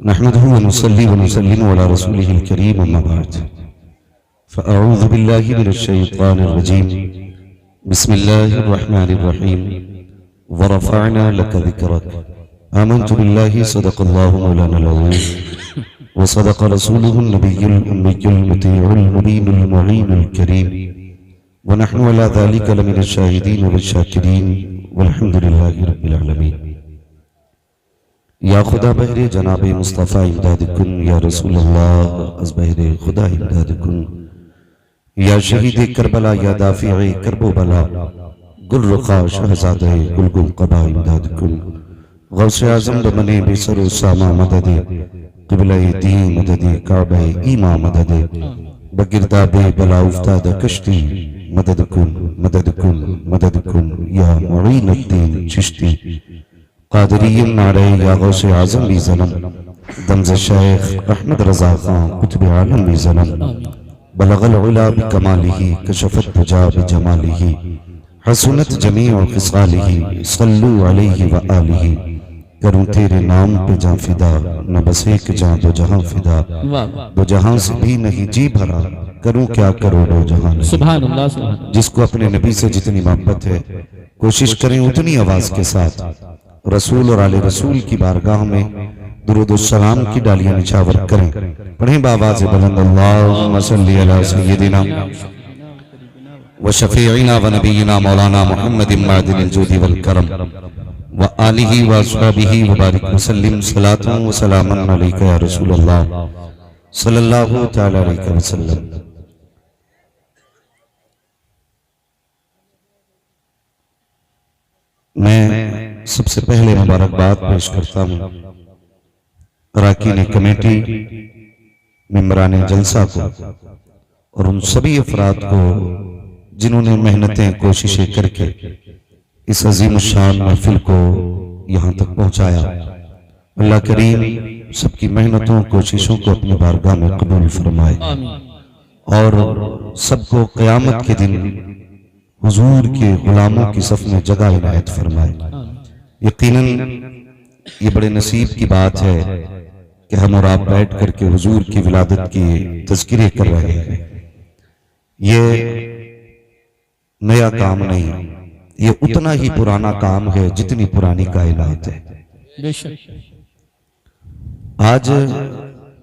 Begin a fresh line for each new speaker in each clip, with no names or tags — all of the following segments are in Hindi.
नहमदुहु व नुसल्ली व नुसल्लिमु अला रसूलिहिल करीम अम्मा बाद फ़अऊज़ु बिल्लाहि मिनश शैतानिर रजीम बिस्मिल्लाहिर रहमानिर रहीम व रफ़अना लका ज़िक्रक आमनतु बिल्लाहि सदक़ल्लाहु मौलाना अज़ीम व सदक़ रसूलुहुन नबियुल उम्मियुल मुतीउल मुबीनुल मुईनुल करीम व नहनु अला ज़ालिका लमिनश शाहिदीन व शाकिरीन वल्हम्दुलिल्लाहि रब्बिल आलमीन। या खुदा बहरे जनाबे मुस्तफ़ा इमदादकुन या रसूलल्लाह अज़ बहरे खुदा इमदादकुन या शहीद करबला या दाफ़िए करबो बला गुलरुखा शहज़ादे गुलगुल क़बा इमदादकुन गौसे आज़म बमने बेसर सामा मददे क़िबला-ए दीन मददे काबा ईमा मददे बगिरदाबे बला उफ्ताद कश्ती मददकुन मददकुन मददकुन या मुईनुद्दीन चिश्ती क़ादिरिय्यन नारे या गौसे आज़म भी ज़नम दमज़ शेख अहमद रज़ा ख़ान कुतुब आलम भी ज़नम बलगल उला बिकमालिही कशफ़त दुजा बिजमालिही हसनत जमीअ ख़िसालिही सल्लु अलैहि व आलिही। करूं तेरे नाम पे जां फिदा न बस एक जां दो जहां फिदा दो जहां से भी नहीं जी भरा करूं क्या करोड़ों जहां नहीं। सुभान अल्लाह। जिसको अपने नबी से जितनी मोहब्बत है कोशिश करें उतनी आवाज के साथ रसूल और आले रसूल की बारगाह में दुरूद और सलाम की डालियां निछावर करें। पढ़ें बावाज़ बुलंद अल्लाहुम्मा सल्ली अला सय्यदिना व शफीइना व नबीना मौलाना मुहम्मदिन मादिनिल जूदी वल करम व आलिही व अस्हाबिही व बारिक वसल्लिम सलातन व सलामन अलैका या रसूलल्लाह सल्लल्लाहु तआला अलैहि वसल्लम। मैं सबसे पहले मुबारकबाद पेश करता हूँ अराकीन कमेटी मेंबरान जलसा को और उन सभी अफराद को जिन्होंने मेहनतें कोशिशें करके इस अजीम शान महफिल को यहाँ तक पहुँचाया। अल्लाह करीम सबकी मेहनतों कोशिशों को अपनी बारगाह में कबूल फरमाए और सबको क़यामत के दिन हुजूर के गुलामों की सफ में जगह इनायत फरमाए। यकीनन ये बड़े नसीब की बात है कि हम और आप बैठ करके हुजूर की विलादत की तज़किरे कर रहे हैं। ये नया काम नहीं, ये उतना ही पुराना काम है जितनी पुरानी कायनात है। आज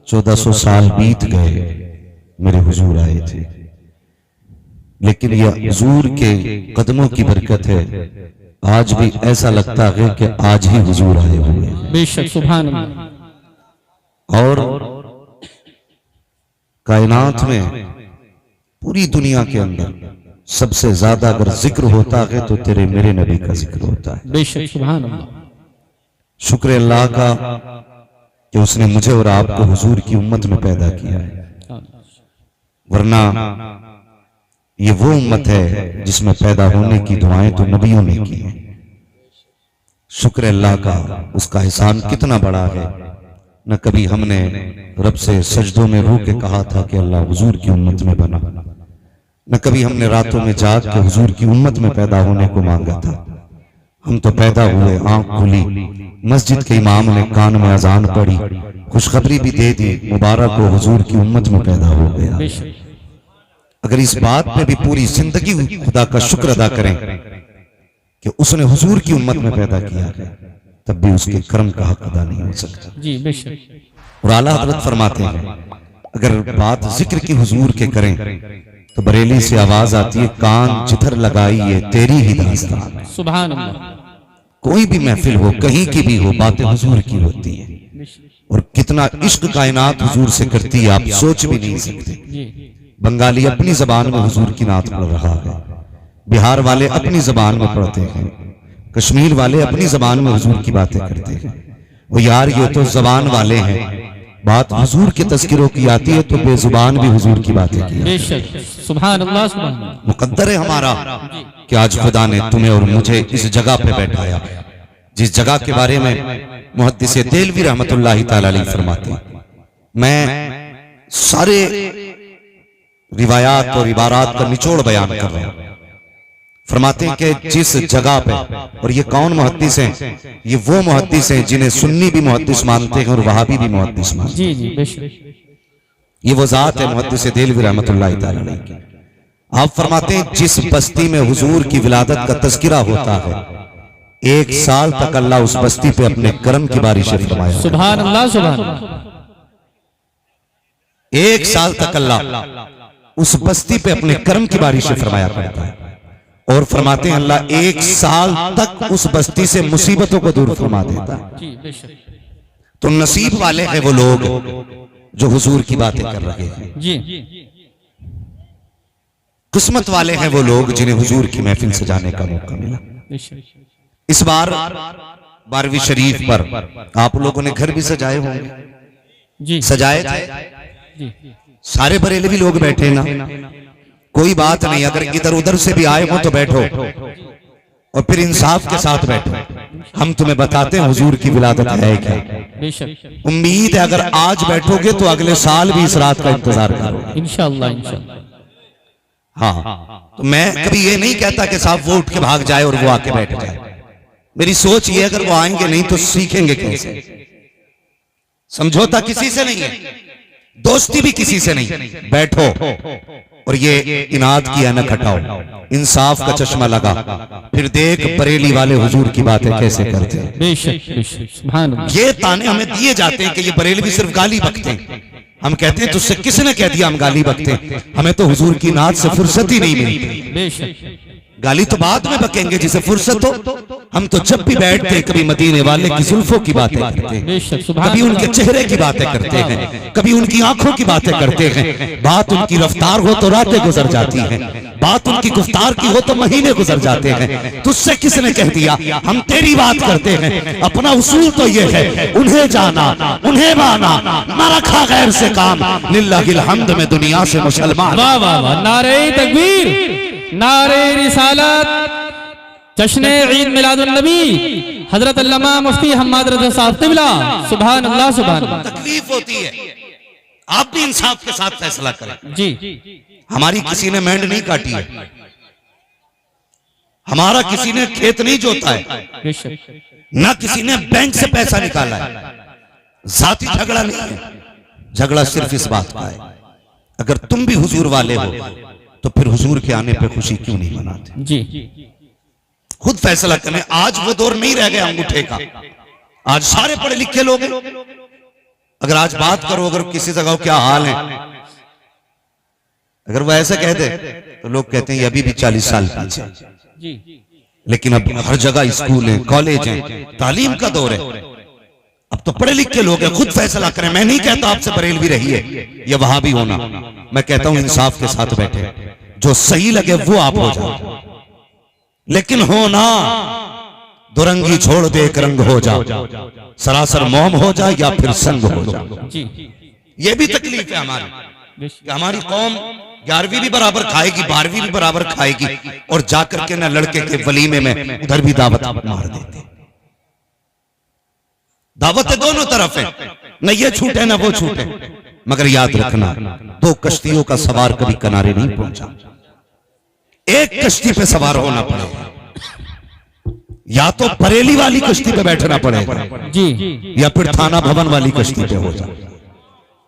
1400 साल बीत गए मेरे हुजूर आए थे, लेकिन यह हुजूर के कदमों की बरकत है। आज भी ऐसा लगता है कि आज ही हुजूर आए हुए हैं।
बेशक सुभान अल्लाह।
और कायनात में पूरी दुनिया के अंदर सबसे ज्यादा अगर जिक्र होता है तो तेरे मेरे नबी का जिक्र होता है।
बेशक सुभान अल्लाह।
शुक्र अल्लाह का कि उसने मुझे और आपको हुजूर की उम्मत में पैदा किया है, वरना ये वो उम्मत है जिसमें पैदा होने की दुआएं तो नबियों ने की हैं। शुक्र अल्लाह का, उसका एहसान कितना बड़ा है। न कभी हमने रब से सजदों में रो के कहा था कि अल्लाह हुजूर की उम्मत में बना, न कभी हमने रातों में जाग के हुजूर की उम्मत में पैदा होने को मांगा था। हम तो पैदा हुए, आंख खुली, मस्जिद के इमाम ने कान में अजान पढ़ी, खुशखबरी भी दे दी, मुबारक हो हुजूर की उम्मत में पैदा हो गया। अगर इस बात पे भी पूरी जिंदगी खुदा का शुक्र अदा करें कि उसने हुजूर की उम्मत में पैदा किया है, तब भी उसके कर्म का हक अदा नहीं हो सकता।
जी बेशक।
और आला हज़रत फरमाते हैं अगर बात जिक्र की हुजूर के करें तो बरेली से आवाज आती है, कान जिधर लगाई ये तेरी ही दास्तान।
सुभान अल्लाह।
कोई भी महफिल हो, कहीं की भी हो, बातें हुजूर की होती है। और कितना इश्क कायनात हुजूर से करती है आप सोच भी नहीं सकते। बंगाली अपनी जबान में हुजूर की नात पढ़ रहा है, बिहार वाले अपनी जबान में पढ़ते हैं, कश्मीर वाले अपनी जबान में हुजूर की बातें करते हैं। वो यार ये तो जबान वाले हैं, बात हुजूर के तज़किरों की आती है तो बेजुबान भी हुजूर की बातें की।
बेशक सुभान अल्लाह। सुभान अल्लाह।
मुकद्दर है हमारा कि आज खुदा ने तुम्हें और मुझे इस जगह पे बैठाया, जिस जगह के बारे में मुहद्दिस देलवी रहमतुल्लाहि ताला अलैहि फरमाते हैं। मैं सारे रिवायात और इबारात का निचोड़ बयान कर रहा हूं। फरमाते हैं कि जिस जगह पे, और ये कौन मुहद्दिस हैं, ये वो मुहद्दिस हैं जिन्हें सुन्नी भी मुहद्दिस मानते हैं और वहाबी भी मुहद्दिस मानते हैं।
जी जी बेशक।
ये वो जात है मुहद्दिस देलवी रहमतुल्लाह तआला अलैह की। आप फरमाते हैं जिस बस्ती में हुजूर की विलादत का तज़किरा होता है, 1 साल तक अल्लाह उस बस्ती पे अपने करम की बारिशें फरमाया।
सुभान अल्लाह सुभान अल्लाह।
1 साल तक अल्लाह उस बस्ती पे अपने करम की बारिशें फरमाया करता है। और फरमाते हैं अल्लाह 1 साल तक उस बस्ती से मुसीबतों को दूर फरमा देता है।
जी बेशक।
तो नसीब वाले हैं वो लोग जो हुजूर की बातें कर रहे हैं।
जी।
किस्मत वाले हैं वो लोग जिन्हें हुजूर की महफिल सजाने का मौका मिला।
बेशक।
इस बार 12वीं शरीफ पर आप लोगों ने घर भी सजाए होंगे।
जी
सजाए थे?
जी।
सारे बरेलवी लोग बैठे ना, कोई बात नहीं, अगर इधर उधर से भी आए हो तो बैठो और फिर इंसाफ के साथ बैठो। हम तुम्हें बताते हैं हुजूर की विलादत है क्या।
बेशक।
उम्मीद है अगर आज बैठोगे तो अगले साल भी इस रात का इंतजार करोगे
इंशाअल्लाह इंशाअल्लाह।
हाँ, तो मैं कभी ये नहीं कहता कि साहब वो उठ के भाग जाए और वो आके बैठ जाए। मेरी सोच ये, अगर वो आएंगे नहीं तो सीखेंगे कैसे। समझौता किसी से नहीं है, दोस्ती भी किसी से नहीं। बैठो और ये इनाद की ऐनक हटाओ, इंसाफ का चश्मा लगा, फिर देख बरेली वाले हुजूर की बातें कैसे करते हैं।
बेशक बेशक। सुभान अल्लाह।
ये ताने हमें दिए जाते हैं कि ये बरेलवी सिर्फ गाली बकते हैं। हम कहते हैं तुझसे किसने कह दिया हम गाली बकते हैं, हमें तो हुजूर की नात से फुर्सत ही नहीं मिलती।
बेशक।
गाली तो बाद में बकेंगे जिसे फुर्सत हो। हम तो जब भी बैठते हैं कभी मदीने वाले की जुल्फों की बातें करते हैं,
बेशक। सुभान
कभी उनके चेहरे की बातें करते हैं, कभी उनकी आंखों की बातें करते हैं। बात उनकी रफ्तार हो तो रातें गुजर जाती हैं, बात उनकी गुफ्तार की हो तो महीने गुजर जाते हैं। तुझसे किसने कह दिया हम तेरी बात करते हैं। अपना उसूल तो ये है, उन्हें जाना उन्हें माना, न रखा गैर से काम, लिल्लाहिल हम्द में दुनिया से मुसलमान।
वाह वाह वाह। नारे तकबीर, नारे रिसालत, जश्न ईद मिलादुन नबी, हजरत अल्लामा मुफ्ती हम्माद रज़ा साहब क़िबला। सुभान अल्लाह सुभान अल्लाह।
तकलीफ होती है, आप भी इंसाफ के साथ फैसला करें।
जी।
हमारी किसी ने मेंढ नहीं काटी है, हमारा किसी ने खेत नहीं जोता है,
बेशक।
ना किसी ने बैंक से पैसा निकाला है। जाती झगड़ा नहीं है, झगड़ा सिर्फ इस बात का है, अगर तुम भी हुजूर वाले हो तो फिर हुजूर के आने पे खुशी क्यों नहीं मनाते।
जी।
खुद फैसला करें। आज वो दौर नहीं रह गया अंगूठे का, आज सारे पढ़े लिखे लोग हैं। अगर आज बात करो, अगर किसी जगह क्या हाल है, अगर वो ऐसे कह दे तो लोग कहते हैं ये अभी भी 40 साल पीछे।
जी।
लेकिन अब हर जगह स्कूल है, कॉलेज है, तालीम का दौर है। अब तो पढ़े लिखे लोग हैं, खुद फैसला करें। मैं नहीं कहता आपसे बरेलवी रहिए या वहां भी होना, मैं कहता हूं इंसाफ के साथ बैठे, जो सही लगे वो आप हो जाओ। लेकिन हो ना दुरंगी छोड़ दे एक रंग हो जाओ, सरासर मोम हो जाए या फिर संग हो जाओ।
जी।
ये भी तकलीफ है हमारी कि हमारी कौम 11वीं भी बराबर खाएगी, 12वीं भी बराबर खाएगी, और जाकर के ना लड़के के वलीमे में उधर भी दावत मार देते। दावतें दोनों तरफ है, न ये छूटे ना वो छूटे। मगर याद रखना, 2 कश्तियों का सवार कभी किनारे नहीं पहुंचा। एक कश्ती पे सवार होना पड़ेगा, या तो बरेली वाली कश्ती पे बैठना पड़ेगा
जी,
या फिर थाना भवन वाली कश्ती पे हो जाए।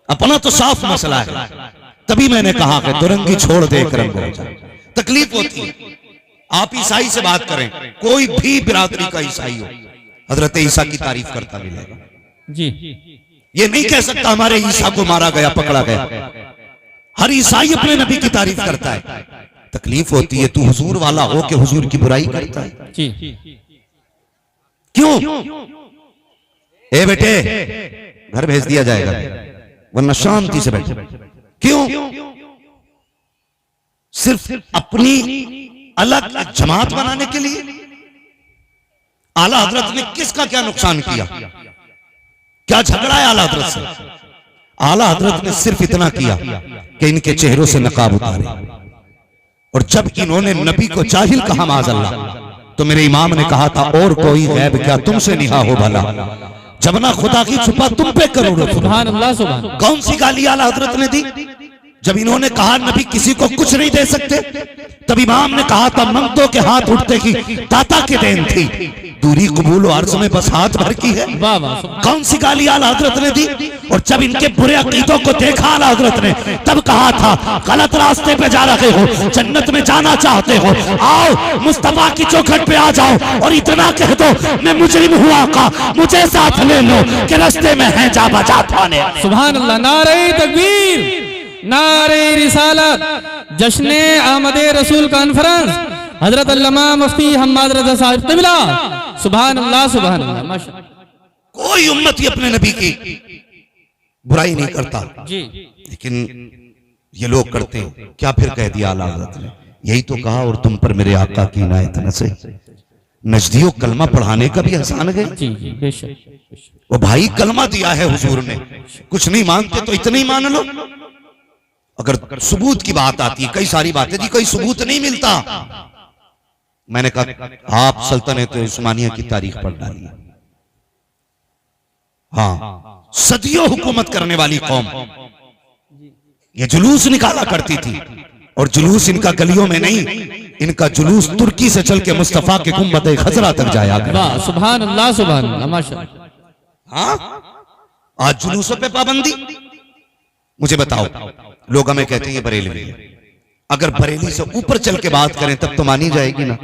अपना तो साफ मसला है। तभी मैंने कहा कि दुरंगी छोड़ दे एक रंग हो जाए। तकलीफ होती है। आप ईसाई से बात करें, कोई भी बिरादरी का ईसाई हो, हजरत ईसा की तारीफ करता मिलेगा
जी।
ये नहीं कह सकता हमारे ईसा को मारा गया, पकड़ा गया। हर ईसाई अपने नबी की तारीफ करता है। तकलीफ होती है, तू हुजूर वाला हो के हुजूर की बुराई करता है।
जी।
क्यों? ए बेटे, घर भेज दिया जाएगा वरना शांति से बैठे। क्यों? सिर्फ अपनी अलग जमात बनाने के लिए? आला हजरत ने किसका क्या नुकसान किया? क्या झगड़ा है आला हजरत से? आला हजरत ने सिर्फ इतना किया कि इनके चेहरों से नकाब उतारे, और जब इन्होंने नबी को जाहिल कहा माज़अल्लाह, तो मेरे इमाम ने कहा था और कोई गैब क्या तुमसे निहा हो भला, जब ना खुदा की छुपा तुम पे करोड़ों।
सुभान अल्लाह सुभान।
कौन सी गाली आला हजरत ने दी? जब इन्होंने कहा नबी किसी को कुछ नहीं दे सकते, तब इमाम ने कहा था मंगतों के हाथ उठते की दाता की देन थी। दूरी कबूल और अर्ज में बस हाथ भर की है। कौन सी गाली आला हजरत ने दी? और जब इनके बुरे अकीदों को देखा आला हजरत ने, तब कहा था गलत रास्ते पे जा रहे हो, जन्नत में जाना चाहते हो, आओ मुस्तफा की चौखट पे आ जाओ और इतना कह दो मैं मुजरिम हुआ का, मुझे साथ ले लो कि रास्ते में है जा बचा थाने।
सुभान अल्लाह। नारे तकबीर, नारे रिसालत, जश्ने आमदे रसूल कॉन्फ्रेंस, हजरत अल्लामा मुफ्ती हम्माद रजा साहब क़िबला। सुभान अल्लाह, सुभान अल्लाह, माशाअल्लाह।
कोई उम्मती अपने नबी की बुराई नहीं करता
जी,
लेकिन ये लोग करते हैं। क्या फिर कह दिया आला हज़रत ने? यही तो कहा और तुम पर मेरे आका की इनायत नज़र। नजदियों कलमा पढ़ाने का भी एहसान है।
जी जी, बेशक।
वो भाई कलमा दिया है हुजूर ने, कुछ नहीं मानते तो इतना ही मान लो। अगर सबूत की बात आती है, कई सारी बातें जी कोई सबूत नहीं मिलता। मैंने कहा आप सल्तनत उस्मानिया की तारीख पढ़ डालिए। हाँ, सदियों हुकूमत करने वाली कौम ये जुलूस निकाला करती थी, और जुलूस इनका गलियों में नहीं, इनका जुलूस तुर्की से चल के मुस्तफा के गुंबद खजरा तक जाया करता।
सुभान अल्लाह, सुभान अल्लाह, माशाअल्लाह।
हाँ, आज जुलूसों पे पाबंदी। मुझे बताओ, लोग हमें कहते हैं ये बरेलवी है, अगर बरेली से ऊपर चल के बात करें तब तो मानी जाएगी ना,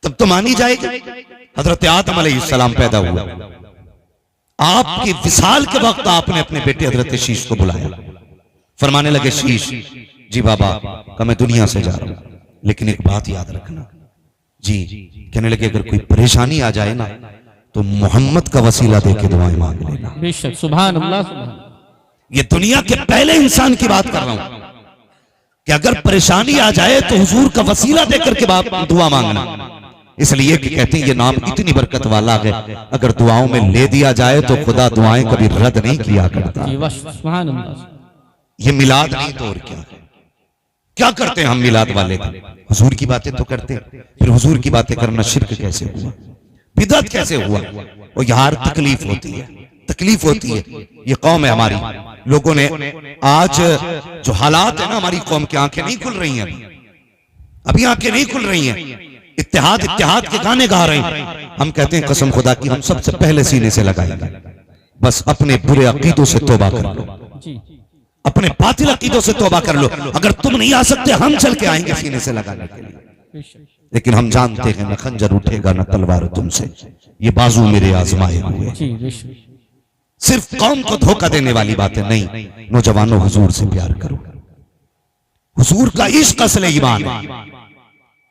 तब तो मानी जाएगी। हजरत आदम अलैहिस्सलाम पैदा हुआ, आपके विसाल के वक्त आपने अपने बेटे हजरत शीश को बुलाया, फरमाने लगे शीश जी बाबा का मैं दुनिया से जा रहा हूं, लेकिन एक बात याद रखना जी। कहने लगे अगर कोई परेशानी आ जाए ना तो मोहम्मद का वसीला देके दुआएं मांग लेना।
बेशक, सुभान अल्लाह, सुभान।
ये दुनिया के पहले इंसान की बात कर रहा हूं कि अगर परेशानी आ जाए तो हुजूर का वसीला देकर के बाप दुआ मांगना। इसलिए कि कहते हैं ये नाम इतनी बरकत वाला है, अगर दुआओं में ले दिया जाए तो खुदा दुआएं कभी रद्द नहीं किया करता।
सुभान अल्लाह।
ये मिलाद नहीं तो और क्या? क्या करते हैं हम मिलाद वाले दिन? हुजूर की बातें तो करते हैं, फिर हुजूर की बातें करना शिर्क कैसे हुआ, बिदअत कैसे हुआ? और यार तकलीफ होती है, तकलीफ होती है। ये कौम है हमारी, लोगों ने आज जो हालात है ना, हमारी कौम की आंखें नहीं खुल रही हैं, अभी आंखें नहीं खुल रही हैं। इत्तेहाद इत्तेहाद के गाने गा रहे हैं। हम कहते हैं कसम खुदा की हम सबसे पहले सीने से लगाएंगे, बस अपने बुरे अकीदों से तौबा कर लो, अपने बातिल अकीदों से तौबा कर लो। अगर तुम नहीं आ सकते हम चल के आएंगे सीने से लगाने के लिए, लेकिन हम जानते हैं न खंजर उठेगा न तलवार तुमसे, ये बाजू मेरे आजमाए हुए। सिर्फ कौम को धोखा देने वाली बातें नहीं। नौजवानों, हुजूर से प्यार करो, हुजूर का इश्क असले ईमान है,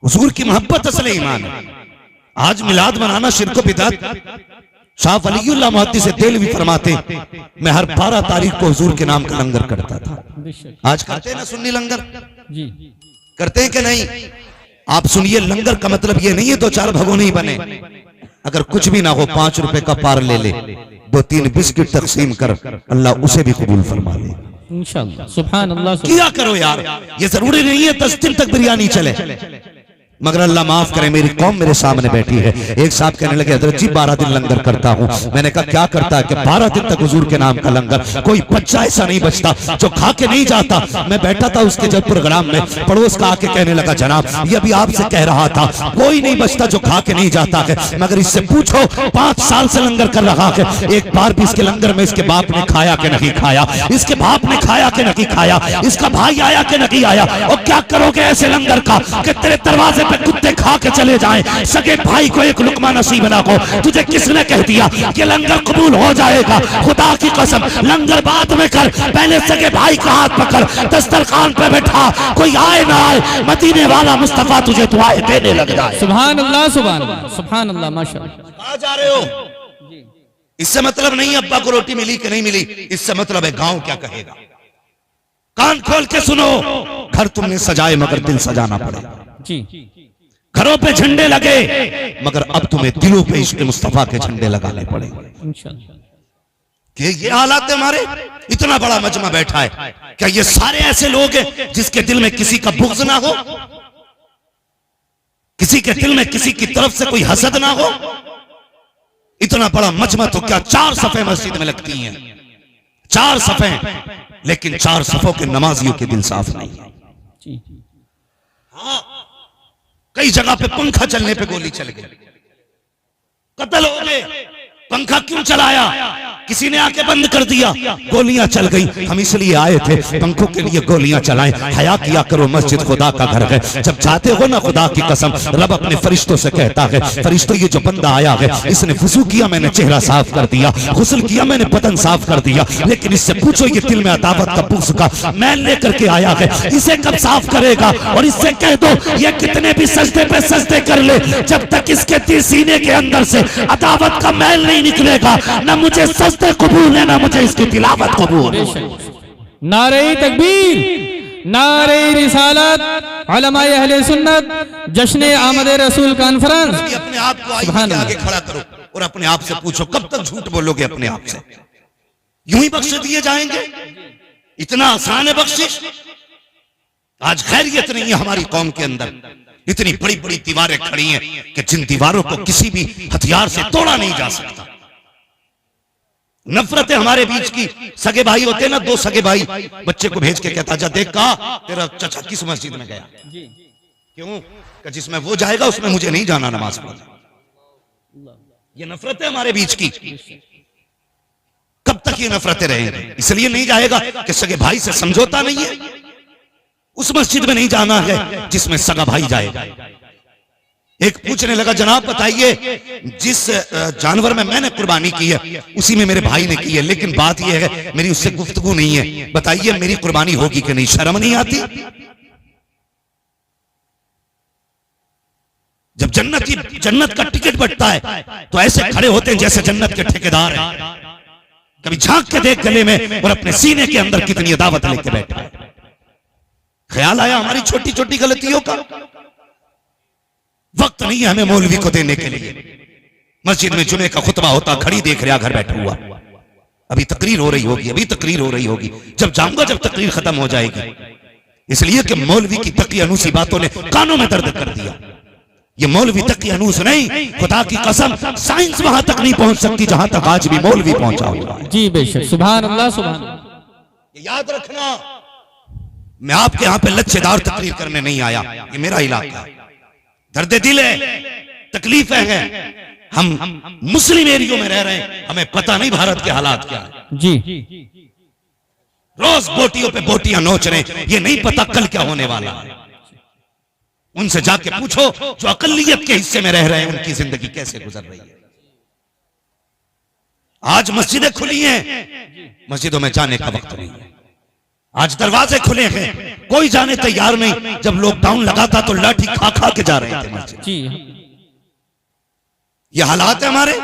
हुजूर की मोहब्बत असले ईमान है। आज मिलाद मनाना शिर्क बिदअत। शाह वलीउल्लाह मुहद्दिस देलवी फरमाते मैं हर 12 तारीख को हुजूर के नाम का लंगर करता था। आज करते हैं ना सुन्नी लंगर? करते हैं कि नहीं? आप सुनिए, लंगर का मतलब ये नहीं है 2-4 भगोने ही बने। अगर कुछ भी ना हो, 5 रुपए का पार ले ले, 2-3 बिस्किट तकसीम कर, अल्लाह उसे भी कबूल फरमा ले
इंशाअल्लाह। सुभान अल्लाह।
किया करो यार, ये जरूरी नहीं है 10 दिन तक बिरयानी चले, मगर अल्लाह माफ करे मेरी कौम मेरे सामने बैठी है। एक साहब कहने लगे हजरत जी 12 दिन लंगर करता हूँ। मैंने कहा क्या करता है? कि 12 दिन तक हुजूर के नाम का लंगर। कोई बच्चा ऐसा नहीं बचता जो खा के नहीं जाता। मैं बैठा था उसके जब प्रोग्राम में, पड़ोस का आके कहने लगा जनाब ये अभी आपसे कह रहा था, कोई नहीं बचता जो खा के नहीं जाता है, मगर इससे पूछो 5 साल से लंगर कर रहा है, एक बार भी इसके लंगर में इसके बाप ने खाया कि नहीं खाया, इसके बाप ने खाया कि नहीं खाया, इसका भाई आया कि नहीं आया। और क्या करोगे ऐसे लंगर का कि तेरे दरवाजे पे कुत्ते खा के चले जाएं, सगे भाई को एक लुकमा नसीब ना हो। तुझे किसने कह दिया कि लंगर कबूल हो जाएगा? खुदा की कसम, लंगर बाद में कर, पहले सगे भाई का हाथ पकड़, दस्तरखान पे बैठा, कोई आए ना आए, मदीने वाला मुस्तफा तुझे दुआएं देने लग जाए।
सुभान अल्लाह, सुभान अल्लाह, सुभान अल्लाह, माशाअल्लाह।
कहां जा रहे हो? इससे मतलब नहीं अब्बा को रोटी मिली कि नहीं मिली, इससे मतलब है गांव क्या कहेगा। कान खोल के सुनो, घर तुमने सजाए मगर दिल सजाना पड़ेगा
जी।
घरों पे झंडे लगे मगर अब तुम्हें दिलों पे इश्क़ मुस्तफा के झंडे लगाने पड़ेंगे। कि ये हालात है हमारे। इतना बड़ा मजमा बैठा है, क्या ये सारे ऐसे लोग हैं जिसके दिल में किसी का बुग़्ज़ ना हो, किसी के दिल में किसी की तरफ से कोई हसद ना हो? इतना बड़ा मजमा तो क्या 4 सफ़े मस्जिद में लगती हैं, 4 सफ़े। लेकिन 4 सफों के नमाजियों के दिल साफ नहीं है।
जी
हाँ, कई जगह पे पंखा चलने पे गोली चल गई, कत्ल हो गए। पंखा क्यों चलाया? किसी ने आके बंद कर दिया, गोलियां चल गई। हम इसलिए आए थे पंखों के लिए गोलियां चलाएं। हया किया करो, मस्जिद खुदा का घर है। जब जाते हो ना, खुदा की कसम, रब अपने फरिश्तों से कहता है, फरिश्तों ये जो बंदा आया है इसने वुजू किया, मैंने चेहरा साफ कर दिया, गुस्ल किया, मैंने बदन साफ कर दिया, लेकिन इससे पूछो ये दिल में अदावत का बूस का मैल लेकर के आया है, इसे कब साफ करेगा? और इससे कह दो ये कितने भी सजदे पे सजदे कर ले, जब तक इसके दिल सीने के अंदर से अदावत का मैल नहीं निकलेगा, ना मुझे सजदे कबूल है, ना मुझे इसकी तिलावत कबूल है।
नारे तकबीर, नारे रिसालत, उलमाए अहले सुन्नत, जश्न आमद रसूल कॉन्फ्रेंस।
अपने आप को आगे खड़ा करो और अपने आप से पूछो, कब तक झूठ बोलोगे अपने आप से? यूं ही बख्श दिए जाएंगे? इतना आसान है बख्शिश? आज खैरियत नहीं है हमारी कौम के अंदर। इतनी बड़ी बड़ी दीवारें खड़ी हैं कि जिन दीवारों को किसी भी हथियार से तोड़ा नहीं जा सकता। नफरत है हमारे बीच की। सगे भाई होते हैं ना, 2 सगे भाई, बच्चे को भेज के कहता, जा देख का तेरा चचा किस मस्जिद में गया। क्यों? कि जिसमें वो जाएगा उसमें मुझे नहीं जाना नमाज पढ़ने। ये नफरत है हमारे बीच की। कब तक ये नफरतें रहेंगी? इसलिए नहीं जाएगा कि सगे भाई से समझौता नहीं है। उस मस्जिद में नहीं जाना है जिसमें सगा भाई जाएगा। एक पूछने लगा, जनाब बताइए, जिस जानवर में मैंने कुर्बानी की है उसी में मेरे भाई ने की है, लेकिन बात यह है मेरी उससे गुफ्तगू नहीं है, बताइए मेरी कुर्बानी होगी कि नहीं? शर्म नहीं आती? जब जन्नत का टिकट बंटता है तो ऐसे खड़े होते हैं जैसे जन्नत के ठेकेदार हैं। कभी झांक के देख गले में और अपने सीने के अंदर कितनी दावत लेके बैठा है। ख्याल आया हमारी छोटी छोटी गलतियों का? वक्त नहीं है हमें मौलवी को देने के लिए। मस्जिद में जुमे का खुतबा होता, घड़ी देख रहा, घर बैठा हुआ, अभी तकरीर हो रही होगी, अभी तकरीर हो रही होगी, जब जाऊंगा जब तकरीर खत्म हो जाएगी। इसलिए कि मौलवी की तकियानूसी बातों ने कानों में दर्द कर दिया। ये मौलवी तकियानूस नहीं, खुदा की कसम साइंस वहां तक नहीं पहुंच सकती जहां तक आज भी मौलवी पहुंचा हुआ है।
जी बेशक, सुभान अल्लाह, सुभान अल्लाह।
याद रखना, मैं आपके यहां पे लच्छेदार तकरीर करने नहीं आया। ये मेरा इलाका है, दर्द दिल है, तकलीफें हैं। हम मुस्लिम एरियो में रह रहे हैं, हमें पता नहीं भारत के हालात क्या है।
जी
रोज बोटियों पे बोटियां नोच रहे हैं, ये नहीं पता कल क्या होने वाला है। उनसे जाके पूछो जो अकलियत के हिस्से में रह रहे हैं, उनकी जिंदगी कैसे गुजर रही है। आज मस्जिदें खुली हैं, मस्जिदों में जाने का वक्त नहीं है। आज दरवाजे खुले हैं, कोई जाने तैयार नहीं। जब लॉकडाउन लगा था तो लाठी खा खा के जा रहे थे मस्जिद।
जी,
ये हालात है हमारे।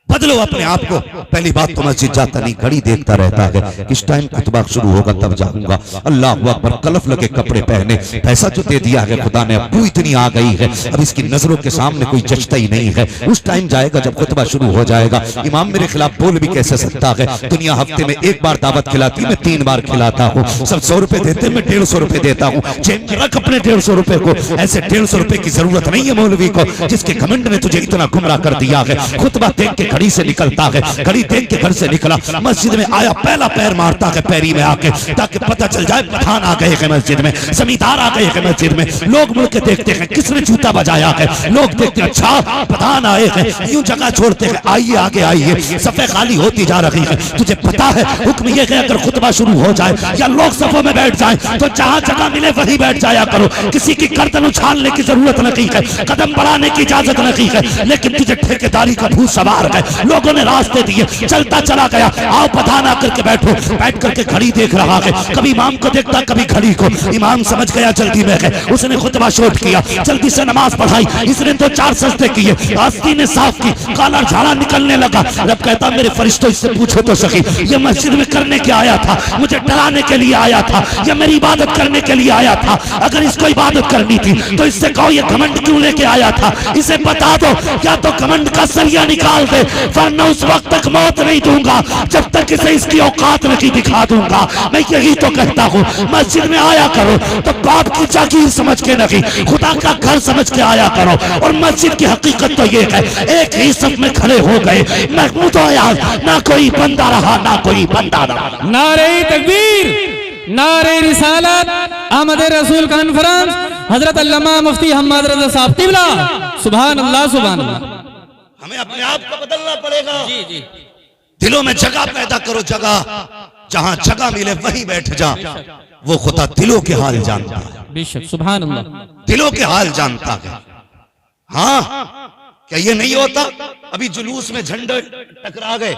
बदलो अपने आप को। पहली बात तो मस्जिद जाता नहीं, घड़ी देखता रहता है, किस टाइम खुतबा शुरू होगा तब जाऊंगा। अल्लाह अकबर, कलफ लगे कपड़े पहने, पैसा जो दे दिया है खुदा ने, अब इतनी आ गई है, अब इसकी नजरों के सामने कोई जचता ही नहीं है। उस टाइम जाएगा जब खुतबा शुरू हो जाएगा। इमाम मेरे खिलाफ बोल भी कैसे सकता है? दुनिया हफ्ते में 1 बार दावत खिलाती, मैं 3 बार खिलाता हूँ। सब 100 रुपए देते, मैं 150 रुपए देता हूँ। जेब में रख अपने 150 रुपए को। ऐसे 150 रुपए की जरूरत नहीं है मौलवी को, जिसके घमंड ने तुझे इतना गुमराह कर दिया है। खुतबा देख के घड़ी से निकलता है, घड़ी देख के घर से निकला, मस्जिद में आया, पहला पैर मारता है पैरी में आके, ताकि पता चल जाए पठान आ गए हैं मस्जिद में, जमींदार आ गए हैं मस्जिद में। लोग मुड़ के देखते हैं किसने जूता बजाया है, लोग देखते हैं अच्छा पठान आए हैं, यूं जगह छोड़ते हैं, आइए आगे आइए। सफे खाली होती जा रही है। तुझे पता है हुक्म यह है अगर खुतबा शुरू हो जाए या लोग सफों में बैठ जाए तो जहां जगह मिले वहीं बैठ जाया करो। किसी की गर्दन उछालने की जरूरत नहीं है, कदम बढ़ाने की इजाजत नहीं है, लेकिन तुझे ठेकेदारी का भूत सवार है। लोगों ने रास्ते दिए, चलता चला गया, आओ पठान आकर के बैठो। बैठ करके घड़ी देख रहा है, कभी इमाम को देखता कभी घड़ी को। इमाम समझ गया जल्दी में है, उसने खुतबा शोट किया, जल्दी से नमाज पढ़ाई। इसने 2-4 सजदे किए, आस्तीन साफ की, काला झाड़ा निकलने लगा। रब कहता मेरे फरिश्तों इससे पूछो तो सही, ये मस्जिद में करने के आया था, मुझे डराने के लिए आया था, या मेरी इबादत करने के लिए आया था? अगर इसको इबादत करनी थी तो इससे कहो ये घमंड क्यों लेके आया था? इसे बता दो, या तो घमंड का सरिया निकाल दे वरना उस वक्त तक मौत नहीं दूंगा जब तक इसे इसकी औकात नहीं दिखा दूंगा। मैं यही तो कहता हूँ, मस्जिद में आया करो तो बाप की जागीर समझ के नहीं, खुदा का घर समझ के आया करो। और मस्जिद की हकीकत तो ये है, एक ही सफ में खड़े हो गए, महमूद आया, ना कोई बंदा रहा ना कोई बंदा रहा।
नारे तकबीर, नारे रिसालत, अहमद रसूल कॉन्फ्रेंस, हजरत अल्लामा मुफ्ती हम्माद रजा साहब क़िबला। सुभान अल्लाह, सुभान अल्लाह।
हमें अपने आप को बदलना पड़ेगा। जी जी, दिलों में जगह पैदा करो, जगह, जहां जगह मिले वहीं बैठ जा। वो खुदा दिलों के हाल जानता है,
बेशक, सुभान अल्लाह,
दिलों के हाल जानता है। हाँ, क्या ये नहीं होता? अभी जुलूस में झंडे टकरा गए,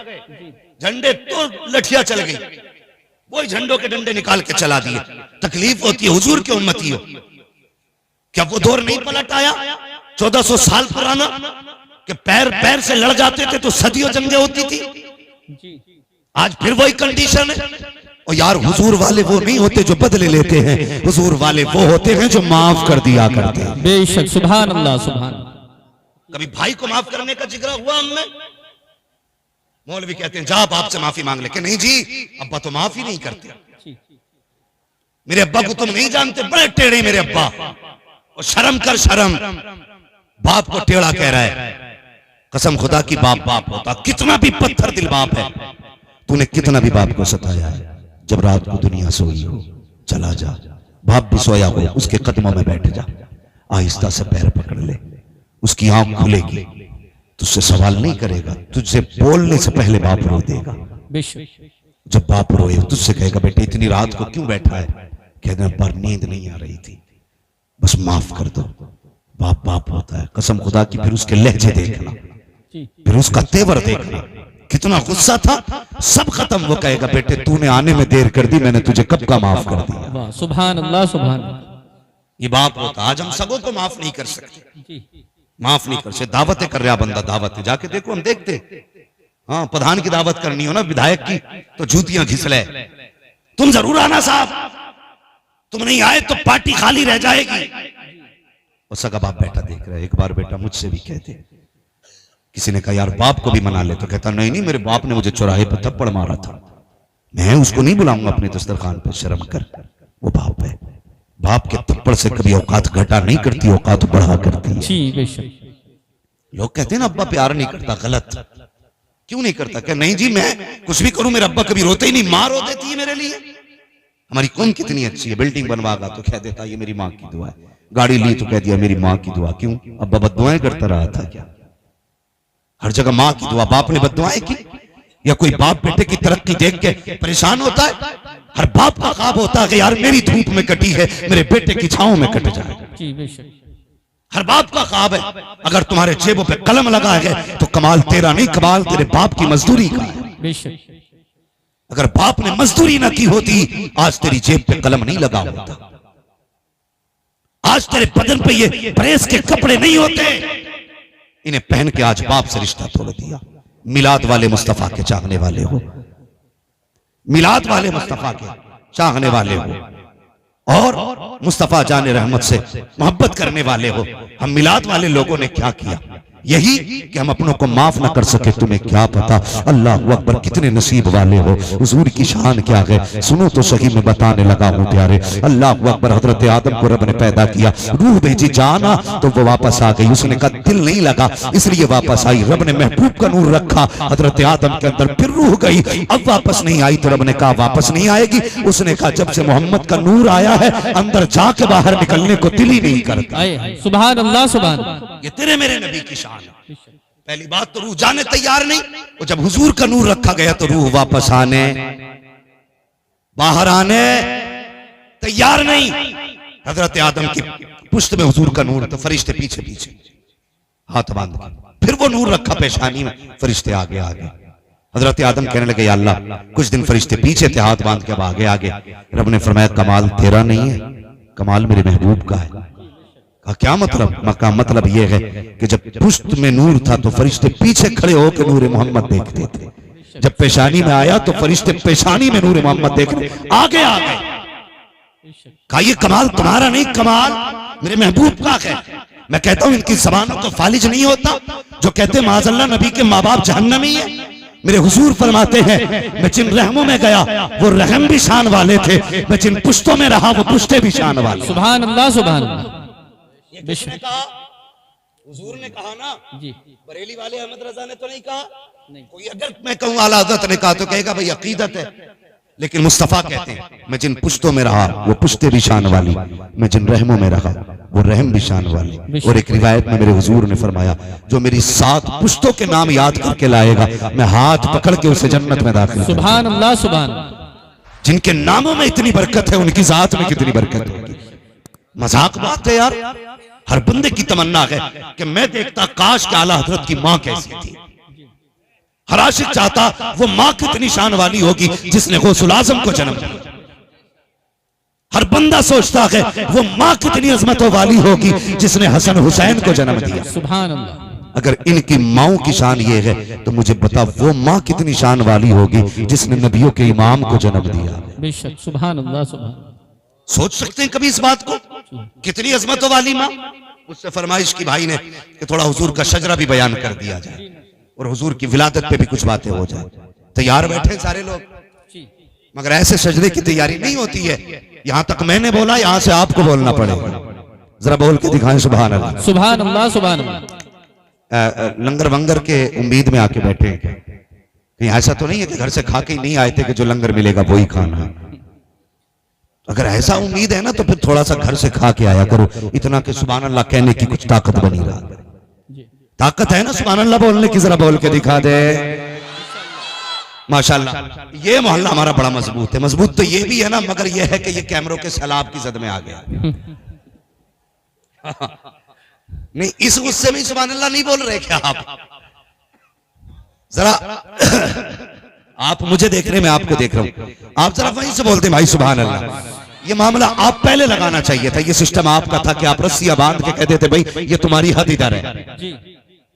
झंडे तो लठियां चल गई, वही झंडों के डंडे निकाल के चला दिए। तकलीफ होती है, हुजूर के उम्मती हो, क्या वो दौर नहीं पलट आया 1400 साल पुराना कि पैर पैर से लड़ जाते थे तो सदियों जंगें होती थी? आज फिर वही कंडीशन है। और यार, हुजूर वाले वो नहीं होते जो बदले लेते हैं, हुजूर वाले वो होते हैं जो माफ कर दिया करते हैं।
बेशक, सुभान अल्लाह, सुभान।
कभी भाई को माफ करने का जिक्र हुआ हमने? मौलवी कहते हैं जा बाप से माफी मांग ले, कि नहीं जी अब्बा तो माफी नहीं करते, मेरे अब्बा को तुम नहीं जानते, बड़े टेढ़े मेरे अब्बा। और शर्म कर, शर्म, बाप को टेढ़ा कह रहा है। कसम खुदा की बाप बाप होता, कितना भी पत्थर दिल बाप है, तूने कितना भी बाप को सताया है। जब रात को दुनिया सोई हो, चला जा, बाप भी सोया हो, उसके कदमों में बैठ जा, आहिस्ता से पैर पकड़ ले, उसकी आंख खुलेगी, तुझसे सवाल नहीं करेगा, तुझसे बोलने से पहले बाप रो देगा। जब बाप रोए तुझसे कहेगा बेटे इतनी रात को क्यों बैठा है? कह देना पर नींद नहीं आ रही थी, बस माफ कर दो। बाप बाप होता है, कसम खुदा की। फिर उसके लहजे देखना, फिर उसका तेवर देखना, कितना गुस्सा था, सब खत्म। वो कहेगा बेटे तूने आने में देर कर दी, मैंने तुझे कब का माफ कर दिया।
सुभान अल्लाह, सुभान।
ये बाप होता। आज हम सबों को माफ नहीं कर सकते, माफ नहीं कर सकते। दावतें कर रहा बंदा, दावतें जाके देखो, हम देखते। हाँ, प्रधान की दावत करनी हो ना, विधायक की, तो जूतियां घिसले, तुम जरूर आना साहब, तुम नहीं आए तो पार्टी खाली रह जाएगी। और सगा बाप बेटा देख रहा है। एक बार बेटा मुझसे भी कहते, किसी ने कहा यार बाप को भी मना ले, तो कहता नहीं नहीं, मेरे बाप ने मुझे चौराहे पर थप्पड़ मारा था, मैं उसको नहीं बुलाऊंगा अपने दस्तरखान पर, शर्म कर, वो बाप है। बाप के थप्पड़ से कभी औकात घटा नहीं करती, औकात बढ़ा करती है। लोग कहते हैं ना अब्बा प्यार नहीं करता, गलत। क्यों नहीं करता? क्या नहीं जी मैं कुछ भी करूं मेरा अब्बा कभी रोते ही नहीं, मां रो देती है मेरे लिए। हमारी कौम कितनी अच्छी है, बिल्डिंग बनवागा तो कह देता ये मेरी माँ की दुआ है, गाड़ी ली तो कह दिया मेरी माँ की दुआ। क्यों? अब्बा बद्दुआएं करता रहा था क्या? हर जगह माँ की दुआ। बाप ने बद्दुआएं की? या कोई बाप बेटे की तरक्की देख के परेशान होता है? हर बाप का ख्वाब होता है कि यार मेरी धूप में कटी है, मेरे बेटे की छांव में कट जाए। हर बाप का ख्वाब है। अगर तुम्हारे जेबों पे कलम लगा है तो कमाल तेरा नहीं, कमाल तेरे बाप की मजदूरी का है। अगर बाप ने मजदूरी ना की होती आज तेरी जेब पे कलम नहीं लगा होता, आज तेरे बदन पे ये प्रेस के कपड़े नहीं होते। इन्हें पहन के आज बाप से रिश्ता तोड़ दिया। मिलाद वाले मुस्तफा के चाहने वाले हो, मिलाद वाले मुस्तफा के चाहने वाले हो और मुस्तफा जाने रहमत से मोहब्बत करने वाले हो। हम मिलाद वाले लोगों ने क्या किया? यही कि हम अपनों को माफ ना कर सके। तुम्हें क्या पता अल्लाह अकबर कितने नसीब वाले हो। हुजूर की शान क्या है सुनो तो सही, मैं बताने लगा हूँ प्यारे। अल्लाह अकबर, हजरत आदम को रब ने पैदा किया, रूह भेजी जाना तो वो वापस आ गई। उसने कहा दिल नहीं लगा इसलिए वापस आई। रब ने महबूब का नूर रखा हजरत आदम के अंदर, फिर रूह गई, अब वापस नहीं आई। तो रब ने कहा वापस नहीं आएगी। उसने कहा जब से मोहम्मद का नूर आया है अंदर जाके बाहर निकलने को दिल ही नहीं करता।
सुभान अल्लाह, सुभान। ये
तेरे मेरे नबी की शान। पहली बात तो रूह जाने तैयार नहीं, और जब हुजूर का नूर रखा गया तो रूह वापस आने बाहर आने तैयार नहीं। हजरत आदम की पुश्त में हुजूर का नूर, तो फरिश्ते पीछे पीछे हाथ बांध के, फिर वो नूर रखा पेशानी में, फरिश्ते आगे आगे। हजरत आदम कहने लगे या अल्लाह, कुछ दिन फरिश्ते पीछे थे हाथ बांध के, अब आगे आगे। रब ने फरमाया कमाल तेरा नहीं है, कमाल मेरे महबूब का है। क्या मतलब? मका मतलब यह है कि जब पुश्त में नूर था तो फरिश्ते पीछे खड़े होकर नूर मोहम्मद देखते थे, जब पेशानी में आया तो फरिश्ते पेशानी में नूर मोहम्मद देखते आगे आ गए। कहा ये कमाल तुम्हारा नहीं, कमाल मेरे महबूब का है। मैं कहता हूं इनकी जबानों को फालिज नहीं होता जो कहते माज़अल्लाह नबी के माँ बाप जहन्नमी है। मेरे हुजूर फरमाते हैं मैं जिन रहमों में गया वो रहम भी शान वाले थे, मैं जिन पुश्तों में रहा वो पुश्ते भी शान वाले।
सुभान अल्लाह सुभान अल्लाह।
ये किसने कहा? हुजूर ने कहा ना
जी,
बरेली वाले अहमद रजा ने तो नहीं कहा। नहीं। कोई अगर मैं कहूँ आला हज़रत ने कहा तो कहेगा भाई अकीदत है, लेकिन मुस्तफा कहते हैं मैं जिन पुश्तों में रहा वो पुश्ते भी शान वाली, मैं जिन रहमों में रहा वो रहम भी शान वाली। और एक रिवायत में मेरे हुजूर ने फरमाया जो मेरी 7 पुश्तों के नाम याद करके लाएगा मैं हाथ पकड़ के उसे जन्नत में दाखिल।
सुभान अल्लाह सुभान अल्लाह।
जिनके नामों में इतनी बरकत है उनकी जात में कितनी बरकत होगी। मजाक बात है यार। हर बंदे की तमन्ना है कि मैं देखता काश के आला हजरत की माँ कैसी थी। हर आशिक चाहता वो माँ कितनी शान वाली होगी जिसने गौसुल आजम को जन्म दिया। हर बंदा सोचता है वो माँ कितनी अजमतों वाली होगी जिसने हसन हुसैन को जन्म दिया।
सुभान अल्लाह।
अगर इनकी माओं की शान ये है तो मुझे बता वो माँ कितनी शान वाली होगी जिसने नबियों के इमाम को जन्म दिया।
बेशक सुभान अल्लाह सुभान।
सोच सकते हैं कभी इस बात को? कितनी अजमतों वाली माँ। उससे फरमाइश की भाई ने कि थोड़ा हुजूर का शजरा भी बयान कर दिया जाए और हुजूर की विलादत पे भी कुछ बातें हो जाए। तैयार बैठे सारे लोग, मगर ऐसे शजरे की तैयारी नहीं होती है। यहां तक मैंने बोला, यहां से आपको बोलना पड़ेगा। जरा बोल के दिखाएं सुभान अल्लाह।
सुभान अल्लाह सुभान अल्लाह।
लंगर वंगर के उम्मीद में आके बैठे हैं। कहीं ऐसा तो नहीं है कि घर से खा के ही नहीं आए थे कि जो लंगर मिलेगा वही खाना। अगर ऐसा उम्मीद है ना तो फिर थोड़ा सा घर से खा के आया करो। इतना कि सुभान अल्लाह कहने की कुछ ताकत बनी रहा। ताकत है ना सुभान अल्लाह बोलने की? जरा बोल के दिखा दे माशाल्लाह। ये मोहल्ला हमारा बड़ा मजबूत है। मजबूत तो ये भी है ना, मगर ये है कि ये कैमरों के सैलाब की जद में आ गया। नहीं, इस गुस्से में सुभान अल्लाह नहीं बोल रहे क्या आप? जरा आप मुझे देख रहे हैं, मैं आपको देख रहा हूं। आप जरा वहीं से बोलते भाई सुभान अल्लाह। ये मामला आप पहले लगाना चाहिए था। ये सिस्टम आपका था कि आप रस्सियां बांध के कहते थे भाई ये तुम्हारी हद इधर है।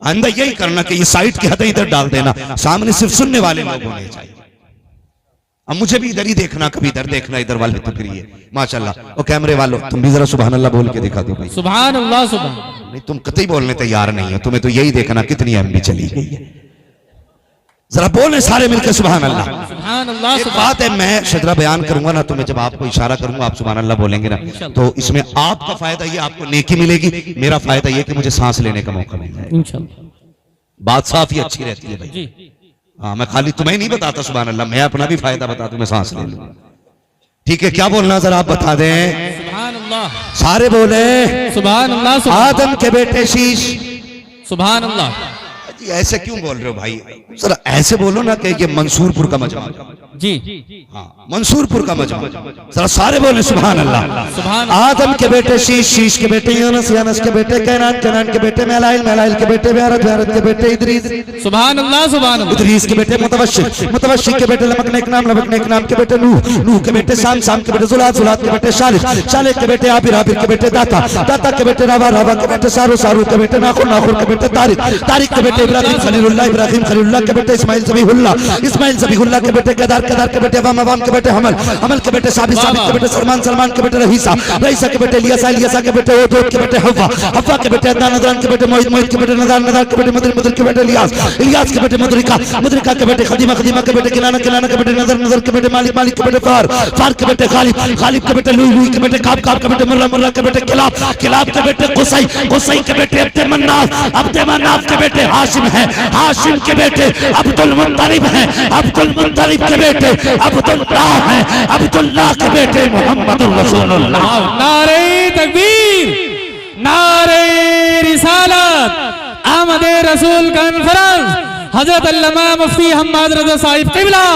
आइंदा यही करना कि ये साइड की हद इधर डाल देना, सामने सिर्फ सुनने वाले लोग होने चाहिए। अब मुझे भी इधर ही देखना, कभी इधर देखना, इधर वाले तो करिए माशाल्लाह। और कैमरे वालों तुम भी जरा सुभान अल्लाह बोल के दिखा दो भाई।
सुभान अल्लाह सुभान।
नहीं, तुम कतई बोलने तैयार नहीं हो। तुम्हें तो यही देखना कितनी एमबी चली गई है। जरा बोले सारे मिलकर सुभान अल्लाह।
सुभान अल्लाह।
एक बात है, मैं शजरा बयान करूंगा ना तो मैं जब आपको इशारा करूंगा आप सुभान अल्लाह बोलेंगे ना, तो इसमें आपका फायदा ये आपको नेकी मिलेगी, मेरा फायदा ये कि मुझे सांस लेने का मौका मिल जाएगा।
इंशाअल्लाह
बात साफ ही अच्छी रहती है भाई। हाँ, मैं खाली तुम्हें नहीं बताता सुभान अल्लाह, मैं अपना भी फायदा बता दूं, मैं सांस ले लूं। ठीक है, क्या बोलना जरा आप बता दें।
सुभान अल्लाह।
सारे बोले
सुभान अल्लाह।
आदम के बेटे शीश।
सुभान अल्लाह।
ऐसे क्यों बोल रहे हो भाई? जरा ऐसे बोलो ना कि ये मंसूरपुर का मजमा।
जी
हाँ, मंसूरपुर का मजमा। जरा सारे बोले सुभान अल्लाह।
सुभान।
आदम के बेटे शीश, शीश के बेटे यूनुस, यूनुस के बेटे कैनान, कैनान के बेटे मेलाइल, मेलाइल के बेटे ब्यारत, ब्यारत के बेटे इदरीस।
सुभान अल्लाह सुभान अल्लाह।
इदरीस के बेटे मुतवश्शिर, मुतवश्शिर के बेटे लमक ने एक नाम, लमक ने एक नाम के बेटे नूह, नूह के बेटे शाम, शाम के बेटे जुलात, जुलात के बेटे शालिह, शालिह के बेटे आबिर, आबिर के बेटे दाता, दाता के बेटे रावा, रावा के बेटे सारू, सारू के बेटे नाखुर, नाखुर के बेटे तारिक, तारिक के बेटे इब्राहिम खलीलुल्लाह, इब्राहिम खलीलुल्लाह के बेटे इस्माइल ज़बीहुल्लाह, इस्माइल ज़बीहुल्लाह के बेटे केदार, केदार के बेटे अवाम, अवाम के बेटे हमल, हमल के बेटे साबित, साबित के बेटे सलमान, सलमान के बेटे रहीसा, रहीसा के बेटे इलियासा, इलियासा के बेटे ओदोद के बेटे हव्वा, हव्वा के बेटे अदनान, अदनान के बेटे मोहित, मोहित के बेटे नदान, नदान के बेटे मदर, मदर के बेटे इलियास, इलियास के बेटे मुदरिका, मुदरिका के बेटे खदीमा, खदीमा के बेटे किनाना, किनाना के बेटे नजर, नजर के बेटे मालिक, मालिक के बेटे फार, फार के बेटे गालिब, गालिब के बेटे लुई, लुई के बेटे काब, काब के बेटे मुर्रा, मुर्रा के बेटे किलाब, किलाब के बेटे कुसई, कुसई के बेटे अब्दे मन्नाफ, अब्दे मन्नाफ के बेटे हाशिम है, हाशिम के बेटे अब्दुल मुत्तलिब है, अब्दुल मुत्तलिब के बेटे अब्दुल्लाह है, अब्दुल्लाह के बेटे मोहम्मद रसूलुल्लाह।
नारे तकबीर, नारे रिसालत, आमद रसूल कॉन्फ्रेंस, हजरत अल्लामा मुफ्ती हम्माद रजा साहिब क़िबला,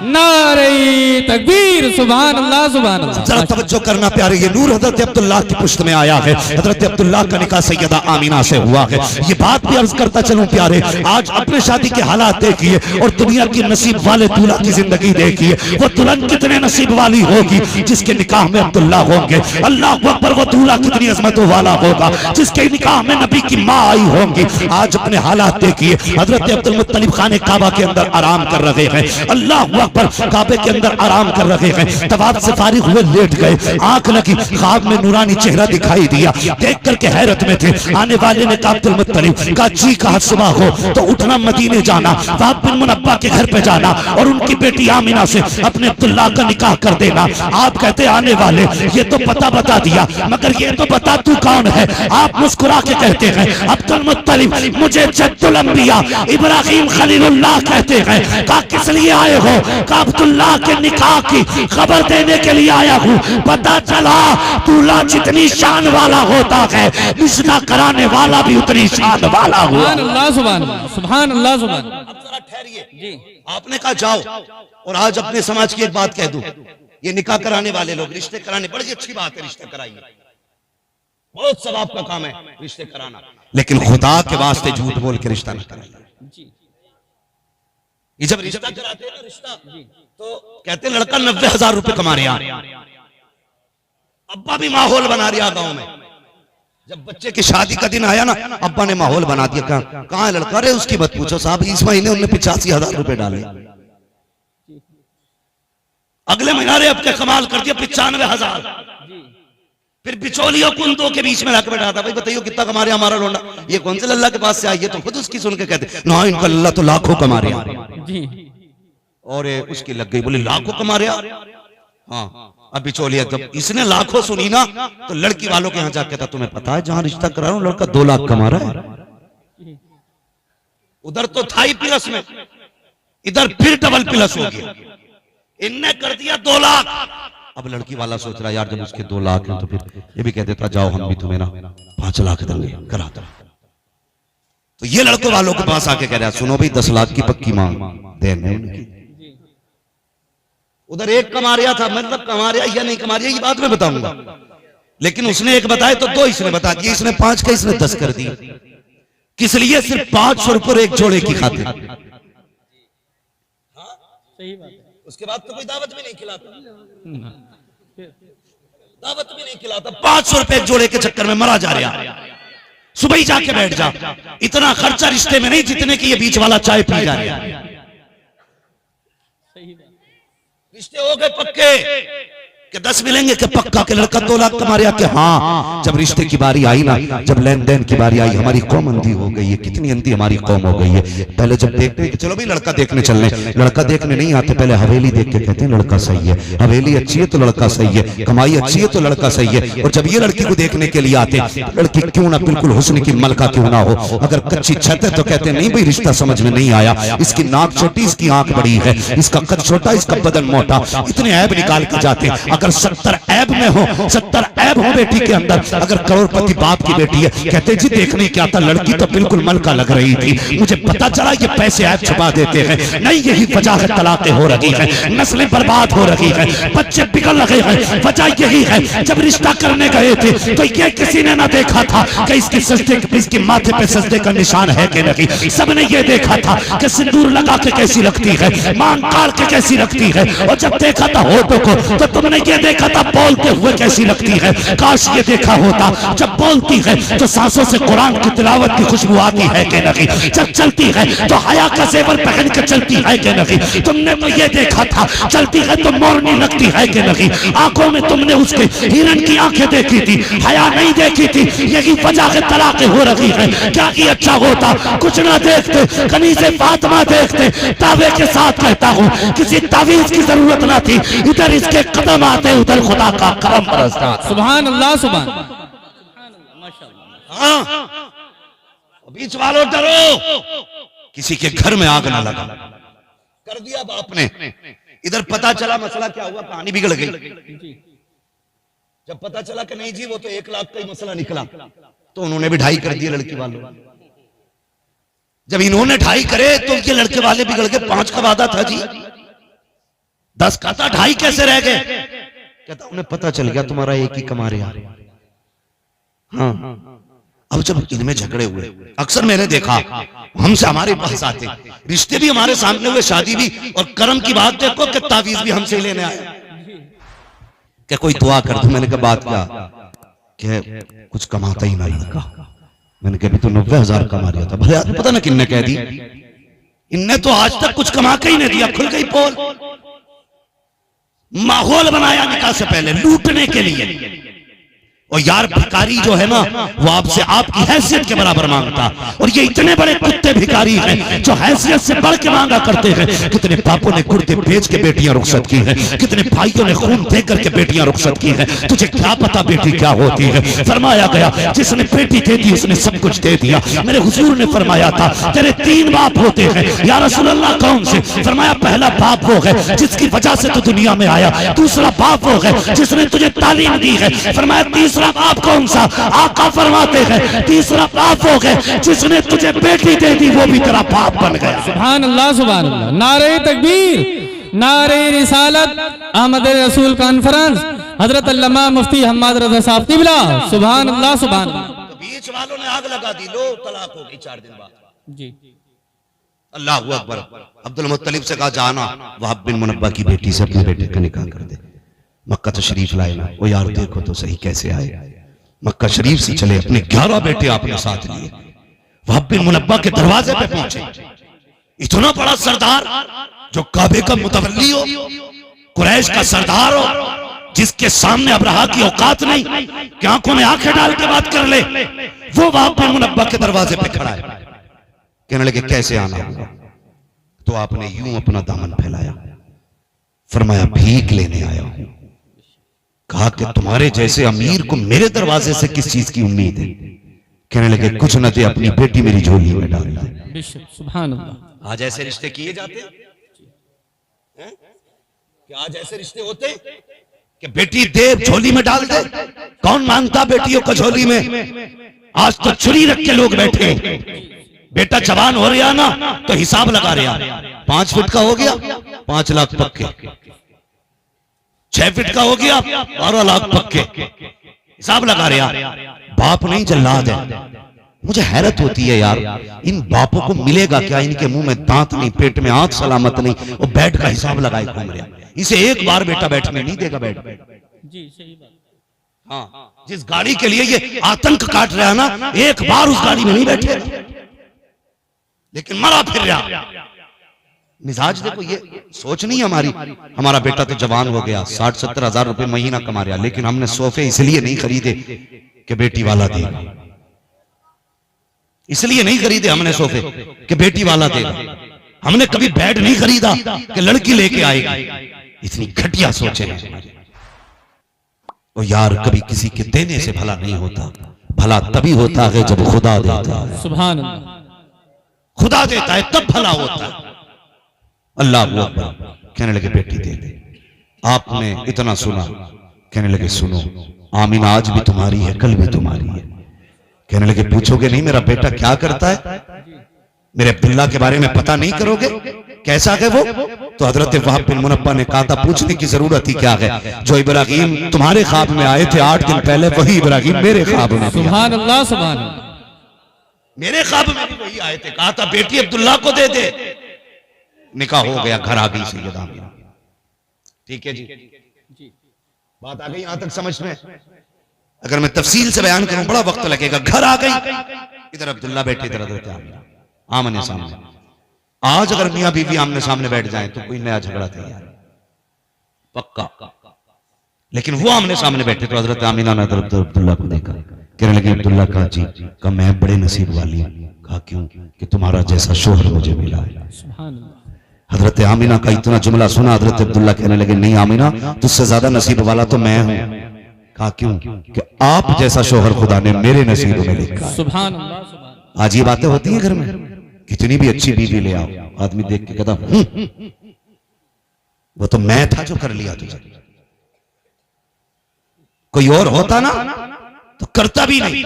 नारे तकबीर, सुभान अल्लाह सुभान अल्लाह।
जरा तवज्जो करना प्यारे, ये नूर हजरत अब्दुल्लाह की पुश्त में आया है। हजरत अब्दुल्लाह का निकाह सैयदा आमीना से हुआ है। ये बात भी अर्ज करता चलूं प्यारे, आज अपने शादी के हालात देखिए और दुनिया की नसीब वाले दूल्हा की जिंदगी देखिए। वो दुल्हन कितने नसीब वाली होगी जिसके निकाह में अब्दुल्लाह होंगे। अल्लाह अकबर, वो दूल्हा कितनी अजमतों वाला होगा जिसके निकाह में नबी की माँ आई होंगी। आज अपने हालात देखिए, हजरत अब्दुल मुत्तलिब खाने काबा के अंदर आराम कर रहे हैं। अल्लाह अकबर, काबे के अंदर आराम कर रहे हैं। तवाफ से फारिग हुए, लेट गए, आंख लगी, ख्वाब में नूरानी चेहरा दिखाई दिया। देख करके हैरत में थे। आने वाले ने कहा अब्दुल मुत्तलिब का जी कहा सुबह हो तो उठना, मदीने जाना, वहाब बिन मुनब्बा के घर पे जाना और उनकी बेटी आमिना से अपने अब्दुल्लाह का निकाह कर देना। आप कहते आने वाले, ये तो पता बता दिया, मगर ये तो बता तू कौन है। आप मुस्कुरा के कहते हैं अब्दुल मुत्तलिब मुझे जद्दुल अंबिया इब्राहिम खलीलुल्लाह कहते हैं। कहा किस लिए आए हो? कहा अब्दुल्लाह के निकाह की खबर देने के लिए आया हूँ। पता चला दूल्हा जितनी शान वाला होता है, रिश्ता कराने वाला भी उतनी शान वाला हुआ।
सुभान अल्लाह, सुभान अल्लाह, सुभान अल्लाह, सुभान।
अब जरा ठहरिए जी, आपने कहा जाओ, और आज अपने समाज की एक बात कह दूं, ये निकाह कराने वाले लोग, रिश्ते कराने, बड़ी अच्छी बात है, रिश्ते कराइए, बहुत सवाब का काम है रिश्ते कराना, लेकिन खुदा के वास्ते झूठ बोल के रिश्ता न कराइए। ये जब रिश्ता कराते हैं ना, रिश्ता तो कहते हैं लड़का 90,000 रुपए कमा रहा, अब्बा भी माहौल बना रहा गांव में। जब बच्चे की शादी का दिन आया ना, अब्बा ने माहौल बना दिया। कहाँ है लड़का? रे उसकी मत पूछो साहब, इस महीने उन्हें 85,000 रुपए डाले, अगले महीने रे अब क्या कमाल कर दिया 95,000। फिर बिचौलियों कुंदों के बीच में लाके बैठा था, भाई बताइए कितना कमा रहे हमारा लोंडा? ये कौन से लल्ला के पास से आई है? तो खुद उसकी सुन के कहते ना, इनका लल्ला तो लाखों कमा रहे हैं। और उसकी लग गई, बोले लाखों कमा रहे। हाँ, अब बिचौलिया जब इसने लाखों सुनी ना, तो लड़की वालों के यहाँ जाके था, तुम्हें पता है जहां रिश्ता करा रहा हूं लड़का 2 लाख कमा रहा है। उधर तो था ही प्लस में, इधर फिर डबल प्लस हो गया, इनने कर दिया 2 लाख। अब लड़की वाला सोच रहा यार, जब उसके 2 लाख हैं तो फिर ये भी कह देता जाओ हम भी तुम्हें ना 5 लाख देंगे, करा दो। तो ये लड़कों वालों के पास आके कह रहा सुनो भाई 10 लाख की पक्की मांग देने उनकी। उधर एक कमा रहा था, मतलब कमा रहा या नहीं कमा रहा ये बाद में बताऊंगा, लेकिन उसने एक बताया तो 2 इसने बता दिए, इसने 5 का इसने 10 कर दिए। किस लिए? सिर्फ 500 रुपये एक जोड़े की खातिर। सही बात है। उसके बाद तो कोई दावत भी नहीं खिलाता, दावत भी नहीं खिलाता, 500 रुपए एक जोड़े के चक्कर में मरा जा रहा। सुबह ही जाके बैठ जा, इतना खर्चा रिश्ते में नहीं जितने की ये बीच वाला चाय पी जा रहा है। रिश्ते हो गए पक्के कि 10 मिलेंगे कि पक्का के लड़का 2 लाख कमा रहा कि हाँ। जब रिश्ते की बारी आई ना, जब लेन देन की बारी आई, हमारी कौम अंधी हो गई है, कितनी अंधी हमारी कौम हो गई है। पहले जब देखते कि चलो भाई लड़का देखने चलने, लड़का देखने नहीं आते, पहले हवेली देख के कहते हैं लड़का सही है, हवेली अच्छी है तो लड़का सही है, कमाई अच्छी है तो लड़का सही है। और जब ये लड़की को देखने के लिए आते, लड़की क्यों ना बिल्कुल हुस्न की मलका क्यों ना हो, अगर कच्ची छत है तो कहते नहीं भाई रिश्ता समझ में नहीं आया, इसकी नाक छोटी, इसकी आंख बड़ी है, इसका कद छोटा, इसका बदन मोटा, इतने ऐब निकाल के जाते। अगर 70 ऐब में हो, 70 ऐब हो बेटी के अंदर, अगर करोड़पति बाप की बेटी है, कहते जी देखने क्या था, लड़की तो बिल्कुल मलका लग रही थी, मुझे पता चला ये पैसे ऐब छुपा देते हैं। नहीं, यही वजह है तलाक़ें हो रही है, नस्लें बर्बाद हो रही है, बच्चे बिगड़ रहे हैं। वजह यही है, जब रिश्ता करने गए थे तो ये किसी ने ना देखा था कि इसकी सजदे, इसके माथे पे सजदे का निशान है कि नहीं। सबने ये देखा था कि सिंदूर लगा के कैसी लगती है, मांग काट के कैसी लगती है, और जब देखा था होठों को तो तुमने ये देखा था बोलते हुए कैसी लगती है। काश ये देखा होता जब बोलती है तो सांसों से कुरान की तिलावत की खुशबू आती है कि नहीं, जब चलती है तो हया का जेवर पहन के चलती है कि नहीं। तुमने तो ये देखा था चलती है तो मोरनी लगती है कि नहीं। आंखों में तुमने उसके हिरन की आंखें देखी थी, हया नहीं देखी थी। यही वजह है तलाक़ें हो रही है। क्या ही अच्छा होता कुछ ना देखते, कनीज़े फातिमा देखते। दावे के साथ कहता हूँ किसी तावीज़ की जरूरत ना थी, इधर इसके कदम आते, उधर खुदा का करम बरसता।
सुभान अल्लाह, सुभान।
हाँ, बीच वालों डरो, किसी के घर में आग ना लगा, कर दिया बाप ने। इधर पता चला मसला क्या हुआ, कहानी बिगड़ गई। जब पता चला कि नहीं जी वो तो 1 लाख का ही मसला निकला, तो उन्होंने भी 2.5 कर दिए लड़की वालों। जब इन्होंने 2.5 करे तो ये लड़के वाले बिगड़ गए। 5 का वादा था जी, 10 का था, 2.5 कैसे रह गए? कहता उन्हें पता चल गया तुम्हारा एक ही कमा रहा। हाँ, अब जब इनमें झगड़े हुए, अक्सर मैंने देखा हमसे हमारे पास आते, रिश्ते भी हमारे सामने हुए, शादी भी, और कर्म की बात देखो कि तावीज भी हमसे लेने आए। क्या कोई दुआ कर दो? मैंने कहा बात क्या? क्या कुछ कमाता ही नहीं लगा। मैंने कहा तो 90,000 कमा रहा था। भले पता ना किन्ने कह दी, इनने तो आज तक कुछ कमा के ही नहीं दिया, खुल गई पोल। माहौल बनाया निकाह से पहले लूटने के लिए। और यार भिखारी जो है ना वो आपसे आपकी हैसियत के बराबर मांगता, और ये इतने बड़े कुत्ते भिखारी हैं जो हैसियत से बढ़ के मांगा करते हैं। कितने बापों ने गुर्दे बेच के बेटियां रुखसत की हैं, कितने भाइयों ने खून दे करके बेटियां रुखसत की हैं। तुझे क्या पता बेटी क्या होती है। फरमाया गया जिसने बेटी दे दी उसने सब कुछ दे दिया। मेरे हुजूर ने फरमाया था तेरे 3 बाप होते हैं। या रसूल अल्लाह कौन से? फरमाया पहला बाप वो है जिसकी वजह से तू दुनिया में आया, दूसरा बाप वो है जिसने तुझे तालीम दी है। फरमाया तीसरा बाप कौन सा? आका फरमाते हैं तीसरा बाप हो गए जिसने तुझे बेटी दे दी, वो भी तेरा बाप बन गया।
सुभान अल्लाह सुभान अल्लाह। नारे तकबीर, नारे रिसालत, अहमद रसूल कॉन्फ्रेंस, हजरत अल्लामा मुफ्ती हम्माद रजा साहब क़िबला। सुभान अल्लाह सुभान अल्लाह।
तो बीच वालों ने आग लगा दी, लो तलाक हो गई 4 दिन बाद।
जी
अल्लाह अकबर। अब्दुल मुत्तलिब से कहा जाना वहाब बिन मुनब्बा की बेटी से अपने बेटे का निकाह कर दे। मक्का तशरीफ लाए ना, वो यार देखो तो सही कैसे आए। मक्का शरीफ से चले, अपने 11 बेटे आपने साथ लिए, वहाब बिन मुनब्बा के दरवाजे पे पहुंचे। इतना बड़ा सरदार जो काबे का मुतवल्ली हो, कुरैश का सरदार हो, जिसके सामने अब्रहा की औकात नहीं कि आंखों में आंखें डाल के बात कर ले, वो वहाब बिन मुनब्बा के दरवाजे पे खड़ा है। कहने लगे कैसे आना होगा? तो आपने यूं अपना दामन फैलाया, फरमाया भीख लेने आया हूं। कहा कि तुम्हारे जैसे अमीर को मेरे दरवाजे से किस चीज की उम्मीद है? कहने लगे कुछ न दे, अपनी बेटी मेरी झोली में डाल दे।
सुभान अल्लाह।
आज ऐसे रिश्ते किए जाते हैं कि आज ऐसे रिश्ते होते हैं कि बेटी दे झोली में डाल दे। कौन मांगता बेटियों को झोली में? आज तो छुरी रख के लोग बैठे हैं। बेटा जवान हो रहा ना तो हिसाब लगा रहा, 5 फीट का हो गया 5 लाख पक्के, 6 फीट का हो गया 12 लाख पक्के, हिसाब लगा रहा। बाप नहीं जल्लाद है। मुझे हैरत होती है यार, इन बापों को मिलेगा क्या? इनके मुंह में दांत नहीं, पेट में आंख सलामत नहीं, वो बेड का हिसाब लगाए घूम रहा। इसे एक बार बेटा बैठने नहीं देगा बेड।
जी सही बात।
हाँ, जिस गाड़ी के लिए ये आतंक काट रहा है ना, एक बार उस गाड़ी में नहीं बैठे, लेकिन मरा फिर रहा। मिजाज देखो, ये सोच नहीं हमारी। हमारा बेटा तो जवान हो गया, 60-70 हजार रुपए महीना कमा रहा, लेकिन हमने सोफे इसलिए नहीं खरीदे कि बेटी वाला देगा। इसलिए नहीं खरीदे हमने सोफे कि बेटी वाला देगा। हमने कभी बेड नहीं खरीदा कि लड़की लेके आएगी। इतनी घटिया सोचे हैं हमारी। और यार कभी किसी के देने से भला नहीं होता, भला तभी होता है जब खुदा देता है।
सुभान अल्लाह।
खुदा देता है तब भला होता है। अल्लाह अकबर। कहने लगे बेटी दे दे। आपने इतना सुना, कहने लगे सुनो, आमीना आज भी तुम्हारी है, कल भी तुम्हारी है। कहने लगे पूछोगे नहीं मेरा बेटा क्या करता है? मेरे अब्दुल्ला के बारे में पता नहीं करोगे? कैसा है वो? तो हजरत वहाब बिन मुनब्बा ने कहा था पूछने की जरूरत ही क्या है। जो इब्राहिम तुम्हारे ख्वाब में आए थे 8 दिन पहले, वही इब्राहिम मेरे ख्वाब में।
सुभान अल्लाह सुभान अल्लाह।
मेरे ख्वाब में भी वही आए थे। कहा था बेटी अब्दुल्ला को दे दे। निकाह हो गया, घर आ गई सैयदा आमिना। ठीक है जी, बात आ गई यहां तक समझ में? अगर मैं तफसील से बयान करूं बड़ा वक्त लगेगा। घर आ गई, इधर अब्दुल्ला बैठे, इधर हजरत आमिना आमने सामने। आज अगर मियां बीवी आमने सामने बैठ जाएं तो कोई नया झगड़ा तैयार पक्का। लेकिन वो आमने सामने बैठे तो हजरत आमिना ने हजरत अब्दुल्ला को देखा। कहने लगे अब्दुल्ला कहा जी, कहा मैं बड़े नसीब वाली हूं। कहा क्यों? कि तुम्हारा जैसा शोहर मुझे मिला है।
सुभान अल्लाह।
हजरत आमिना का इतना जुमला सुना, हजरत अब्दुल्ला कहने लगे नहीं आमिना, तुझसे ज्यादा नसीब वाला तो मैं हूं। कहा क्यों? कि आप जैसा शोहर खुदा ने मेरे नसीब में लिखा।
सुभान अल्लाह।
आज ये बातें होती हैं घर में। कितनी भी अच्छी बीवी ले आओ, आदमी देख के कहता वो तो मैं था जो कर लिया तुझे। कोई और होता ना तो करता भी नहीं।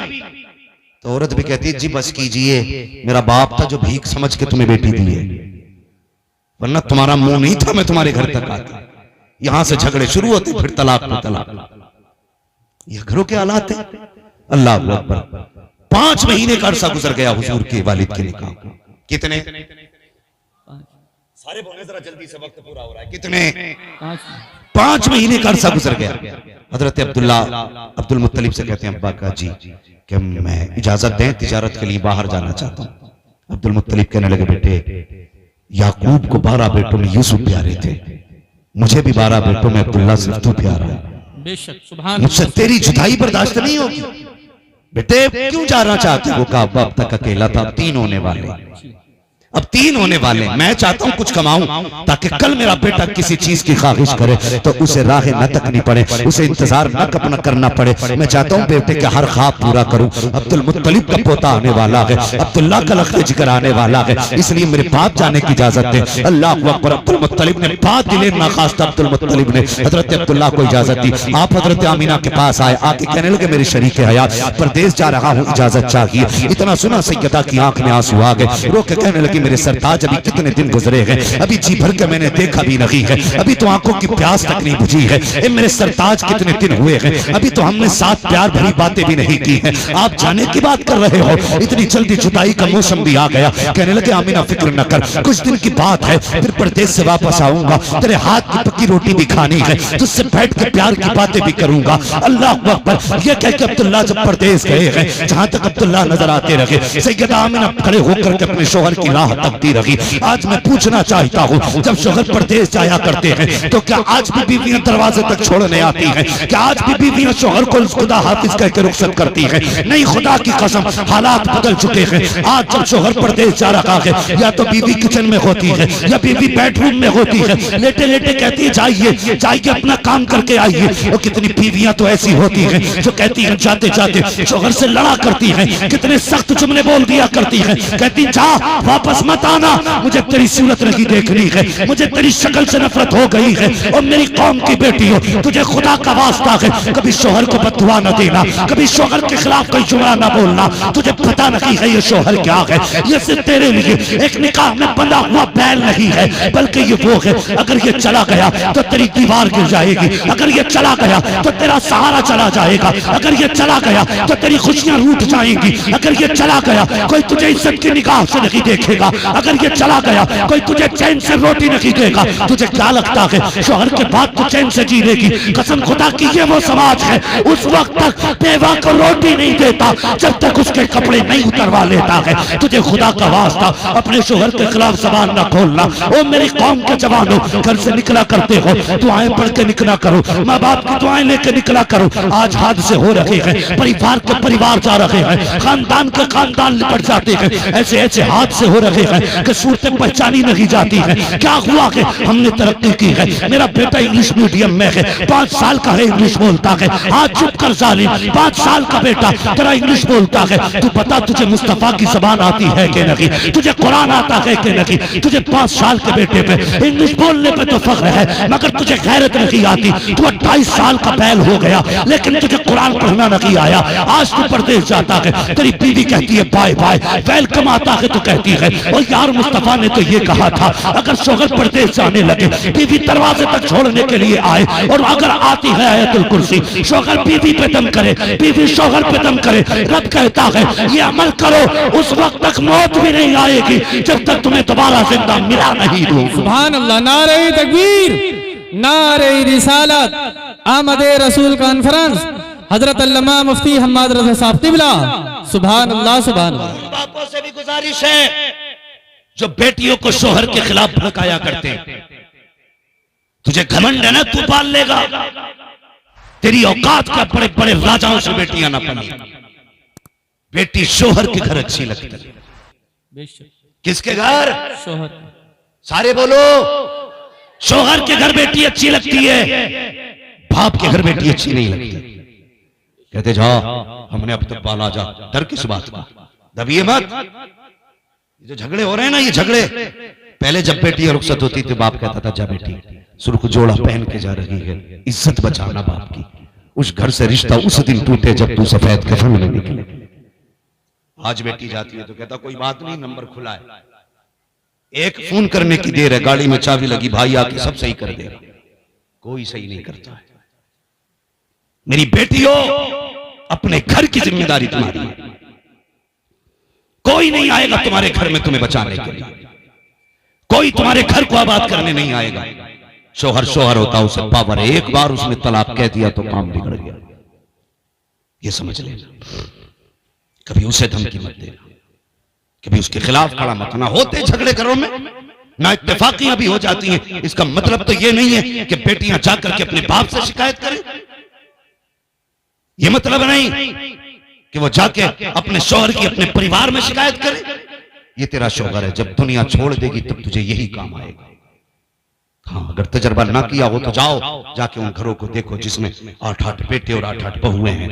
तो औरत भी कहती है जी बस कीजिए, मेरा बाप था जो भीख समझ के तुम्हें बेटी दी है, वरना तुम्हारा मुंह नहीं था मैं तुम्हारे घर तक आता। यहां से झगड़े शुरू होते, फिर तलाक पे तलाक। ये घरों के हालात है। अल्लाह अकबर। 5 महीने का अरसा गुजर गया हुजूर के वालिद के निकाह। कितने? सारे बोले जरा जल्दी से, वक्त पूरा हो रहा है। कितने? 5 महीने का अरसा गुजर गया। हजरत अब्दुल्ला अब्दुल मुत्तलिब से कहते हैं अब्बा का जी कि मैं इजाजत दें, तिजारत के लिए बाहर जाना चाहता हूं। अब्दुल मुत्तलिब कहने लगे बेटे याकूब को 12 बेटों में यूसुफ प्यारे थे, मुझे भी 12 बेटों में अब्दुल्ला सिर्फ तू प्यारा है।
बेशक सुभान
मुझसे तेरी जुदाई बर्दाश्त नहीं होगी। बेटे क्यों जाना चाहते हो? कहा अब तक अकेला था, अब 3 होने वाले, अब 3 होने वाले। मैं चाहता हूं कुछ कमाऊं ताकि कल मेरा बेटा किसी चीज की ख्वाहिश करे तो उसे राह न तकनी पड़े, उसे इंतजार न अपना करना पड़े। मैं चाहता हूं बेटे का हर ख्वाब पूरा करूं। अब्दुल मुत्तलिब का पोता आने वाला है, अब्दुल्ला का लख्त जिक्र आने वाला है, इसलिए मेरे बाप जाने की इजाजत है। अल्लाह अकबर। अब्दुल मुत्तलिब ने बात दिले ना खास्ता अब्दुल मुत्तलिब ने हजरत अब्दुल्ला को इजाजत दी। आप हजरत आमीना के पास आए, आके कहने लगे मेरे शरीक हयात परदेश जा रहा हूं, इजाजत चाहिए। इतना सुना सैयदा की आंख में आंसू आ गए, रो के कहने लगी मेरे सरताज अभी कितने दिन गुजरे हैं, अभी जी भर के मैंने देखा भी नहीं है, अभी तो आंखों की प्यास तक नहीं बुझी है। ए मेरे सरताज कितने दिन हुए हैं, अभी तो हमने साथ प्यार भरी बातें भी नहीं की हैं, आप जाने की बात कर रहे हो, इतनी जल्दी जुदाई का मौसम भी आ गया। कहने लगे आमीना फिक्र न कर, कुछ दिन की बात है, फिर परदेश से वापस आऊंगा, तेरे हाथ की पक्की रोटी भी खानी है, तुझसे बैठ के प्यार की बातें भी करूंगा। अल्लाह अकबर। ये कह के अब्दुल्ला जब परदेश गए हैं, जहां तक अब्दुल्ला नजर आते रहे, सैयदा आमीना खड़े होकर के अपने शौहर की राह तकती रही। आज मैं पूछना चाहता हूँ, जब शौहर परदेश जाया करते हैं तो क्या आज भी बीवियां दरवाजे तक छोड़ने आती हैं? क्या आज भी बीवियां शौहर को खुदा हाफिज कह के रुखसत करती हैं? नहीं, खुदा की कसम हालात बदल चुके हैं। आज जब शौहर परदेश जा रहा है, या तो बीवी किचन में होती है या बीवी बेडरूम में होती है, लेटे लेटे कहती है जाइए जाइए अपना काम करके आइए। और कितनी बीवियां तो ऐसी होती हैं जो कहती हैं जाते जाते शौहर से लड़ा करती हैं, कितने सख्त जुमले बोल दिया करती हैं, कहती जा वापस मत आना, मुझे तेरी सूरत नहीं देखनी है, मुझे तेरी शक्ल से नफरत हो गई है। और मेरी कौम की बेटी हो, तुझे खुदा का वास्ता है कभी शौहर को बददुआ न देना, कभी शौहर के खिलाफ कोई जुमला न बोलना। तुझे पता नहीं है ये शौहर क्या है, ये सिर्फ तेरे लिए एक निकाह में बंधा हुआ बैल नहीं है, बल्कि ये वो है अगर ये चला गया तो तेरी दीवार गिर जाएगी, अगर ये चला गया तो तेरा सहारा चला जाएगा, अगर ये चला गया तो तेरी खुशियां रूठ जाएंगी, अगर ये चला गया कोई तुझे इज्जत की निगाह से नहीं देखेगा, अगर ये चला गया कोई तुझे चैन से रोटी नहीं देगा। तुझे क्या लगता है शौहर के बाद तो चैन से जी लेगी? कसम खुदा की ये वो समाज है उस वक्त तक बेवा को रोटी नहीं देता जब तक उसके कपड़े नहीं उतरवा लेता है। तुझे खुदा का वास्ता अपने शौहर के खिलाफ जबान न खोलना। ओ मेरी कौम के जवानों, घर से निकला करते हो दुआएं पढ़ के निकला करो, माँ बाप की दुआएं लेके निकला करो। आज हादसे हो रहे हैं, परिवार के परिवार जा रहे हैं, खानदान के खानदान निपट जाते हैं, ऐसे ऐसे हादसे हो रहे हैं कि सूरतें पहचानी नहीं जाती है। क्या हुआ है? हमने तरक्की की है, मेरा बेटा इंग्लिश मीडियम में है, 5 साल का है, इंग्लिश बोलता है। आज चुप कर जालिम, 5 साल का बेटा तेरा इंग्लिश बोलता है। तू बता तुझे मुस्तफा की जबान आती है कि नहीं, तुझे कुरान आता है कि नहीं? तुझे 5 साल के बेटे पे इंग्लिश बोलने पे तो फख्र है, मगर तुझे गैरत नहीं आती। तू 28 साल का बैल हो गया लेकिन तुझे कुरान पढ़ना नहीं आया। आज तू परदेश जाता है, तेरी बीवी कहती है बाय बाय, वेलकम आता है तो कहती है और यार मुस्तफा ने तो ये कहा था अगर शौहर परदेश जाने लगे बीवी दरवाजे तक छोड़ने के लिए आए, और अगर आती है आयतुल कुर्सी, शौहर बीवी पे दम करे, बीवी शौहर पे दम करे, रब कहता है ये अमल करो, उस वक्त तक मौत भी नहीं आएगी जब तक तुम्हें दोबारा जिंदा मिला नहीं दूं।
सुभान अल्लाह। नारे तकबीर, नारे रिसालत, आमदे रसूल कॉन्फ्रेंस, हजरत अल्लामा मुफ्ती हम्माद रज़ा साहब तिबला। सुभान अल्लाह सुभान अल्लाह।
बापों से भी गुजारिश है जो बेटियों को शौहर के खिलाफ भड़काया करते हैं, तुझे घमंड है ना, तू पाल लेगा, तेरी औकात का बड़े बड़े राजाओं से बेटियां ना पली। बेटी शौहर के घर अच्छी लगती है। किसके घर?
शौहर।
सारे बोलो, शौहर के घर बेटी अच्छी लगती है, बाप के घर बेटी अच्छी नहीं लगती। कहते जाओ हमने अब तक पाला, जा डर किस बात का, दबिए मत। जो झगड़े हो रहे हैं ना, ये झगड़े पहले जब बेटी रुखसत होती थी बाप कहता था जा बेटी सुर्ख जोड़ा पहन के जा रही है, इज्जत बचाना बाप की। उस घर से रिश्ता उस दिन टूटे जब तू सफेद कफन में निकले। आज बेटी जाती है तो कहता कोई बात नहीं, नंबर खुला है, एक फोन करने की देर है, गाड़ी में चाबी लगी, भाई आके सब सही कर देगा। कोई सही नहीं करता है। मेरी बेटियों, अपने घर की जिम्मेदारी तुम्हारी है, कोई नहीं आएगा तुम्हारे घर में तुम्हें बचाने के लिए, कोई तुम्हारे घर को आबाद करने नहीं आएगा। शौहर शौहर होता, उसे पावर है, एक बार उसने तलाक कह दिया तो काम बिगड़ गया, ये समझ लेना। कभी उसे धमकी मत देना, कभी उसके खिलाफ खड़ा मत होना। होते झगड़े घरों में, ना इत्तेफाकियां भी हो जाती हैं। इसका मतलब तो ये नहीं है कि बेटियां जाकर के अपने बाप से शिकायत करें। ये मतलब नहीं कि वो जाके अपने शौहर की अपने परिवार में शिकायत करे। ये तेरा शौहर है, जब दुनिया छोड़ देगी तब तुझे यही काम आएगा। हाँ, अगर तजर्बा ना किया हो तो जाओ, जाके उन घरों को देखो जिसमें 8-8 बेटे और 8-8 बहुएं हैं।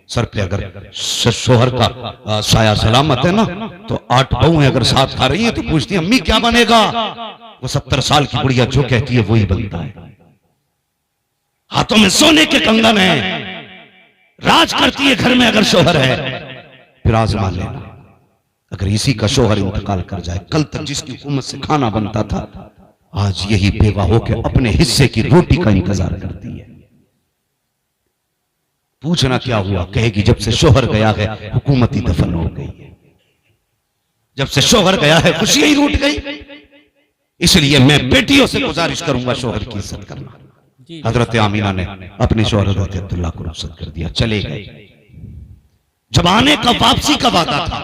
सर पे अगर शौहर का साया सलामत है ना, तो 8 बहुएं अगर साथ खा रही है तो पूछती है अम्मी क्या बनेगा? वो 70 साल की बुढ़िया जो कहती है वही बनता है। हाथों में सोने के कंगन है, राज करती है घर में अगर शौहर है। फिर आजमा लेना, अगर इसी का शौहर इंतकाल कर जाए, कल तक जिसकी हुकूमत से खाना बनता था, आज यही बेवा होकर अपने हिस्से की रोटी का इंतजार करती है। पूछना क्या हुआ, कहेगी जब से शौहर गया है हुकूमत ही दफन हो गई है, जब से शौहर गया है खुशियां ही रूठ गई। इसलिए मैं बेटियों से गुजारिश करूंगा शौहर की इज्जत करना। हजरत आमीना ने अपने शौहर हजरत अब्दुल्ला को रुखसत कर दिया, चले गए। जब आने का वापसी का वादा था,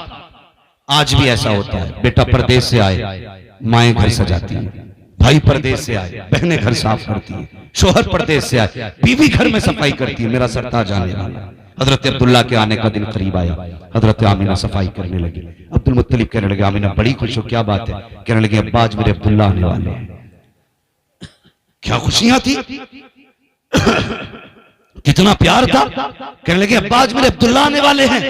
आज भी ऐसा होता है। बेटा परदेश से आए, माएं घर सजाती है, भाई परदेश से आए, बहनें घर साफ करती है, शौहर परदेश से आए, बीवी घर में सफाई करती है। मेरा सरताज आने वाला। हजरत अब्दुल्ला के आने का दिन करीब आया, हजरत आमीना सफाई करने लगी। अब्दुल मुत्तलिब कहने लगे आमीना बड़ी खुश हो, क्या बात है? कहने लगे अब्बा आज मेरे अब्दुल्ला आने वाले हैं। क्या खुशियां थी, कितना प्यार था। कहने लगे अब्बा आज मेरे अब्दुल्ला आने वाले हैं।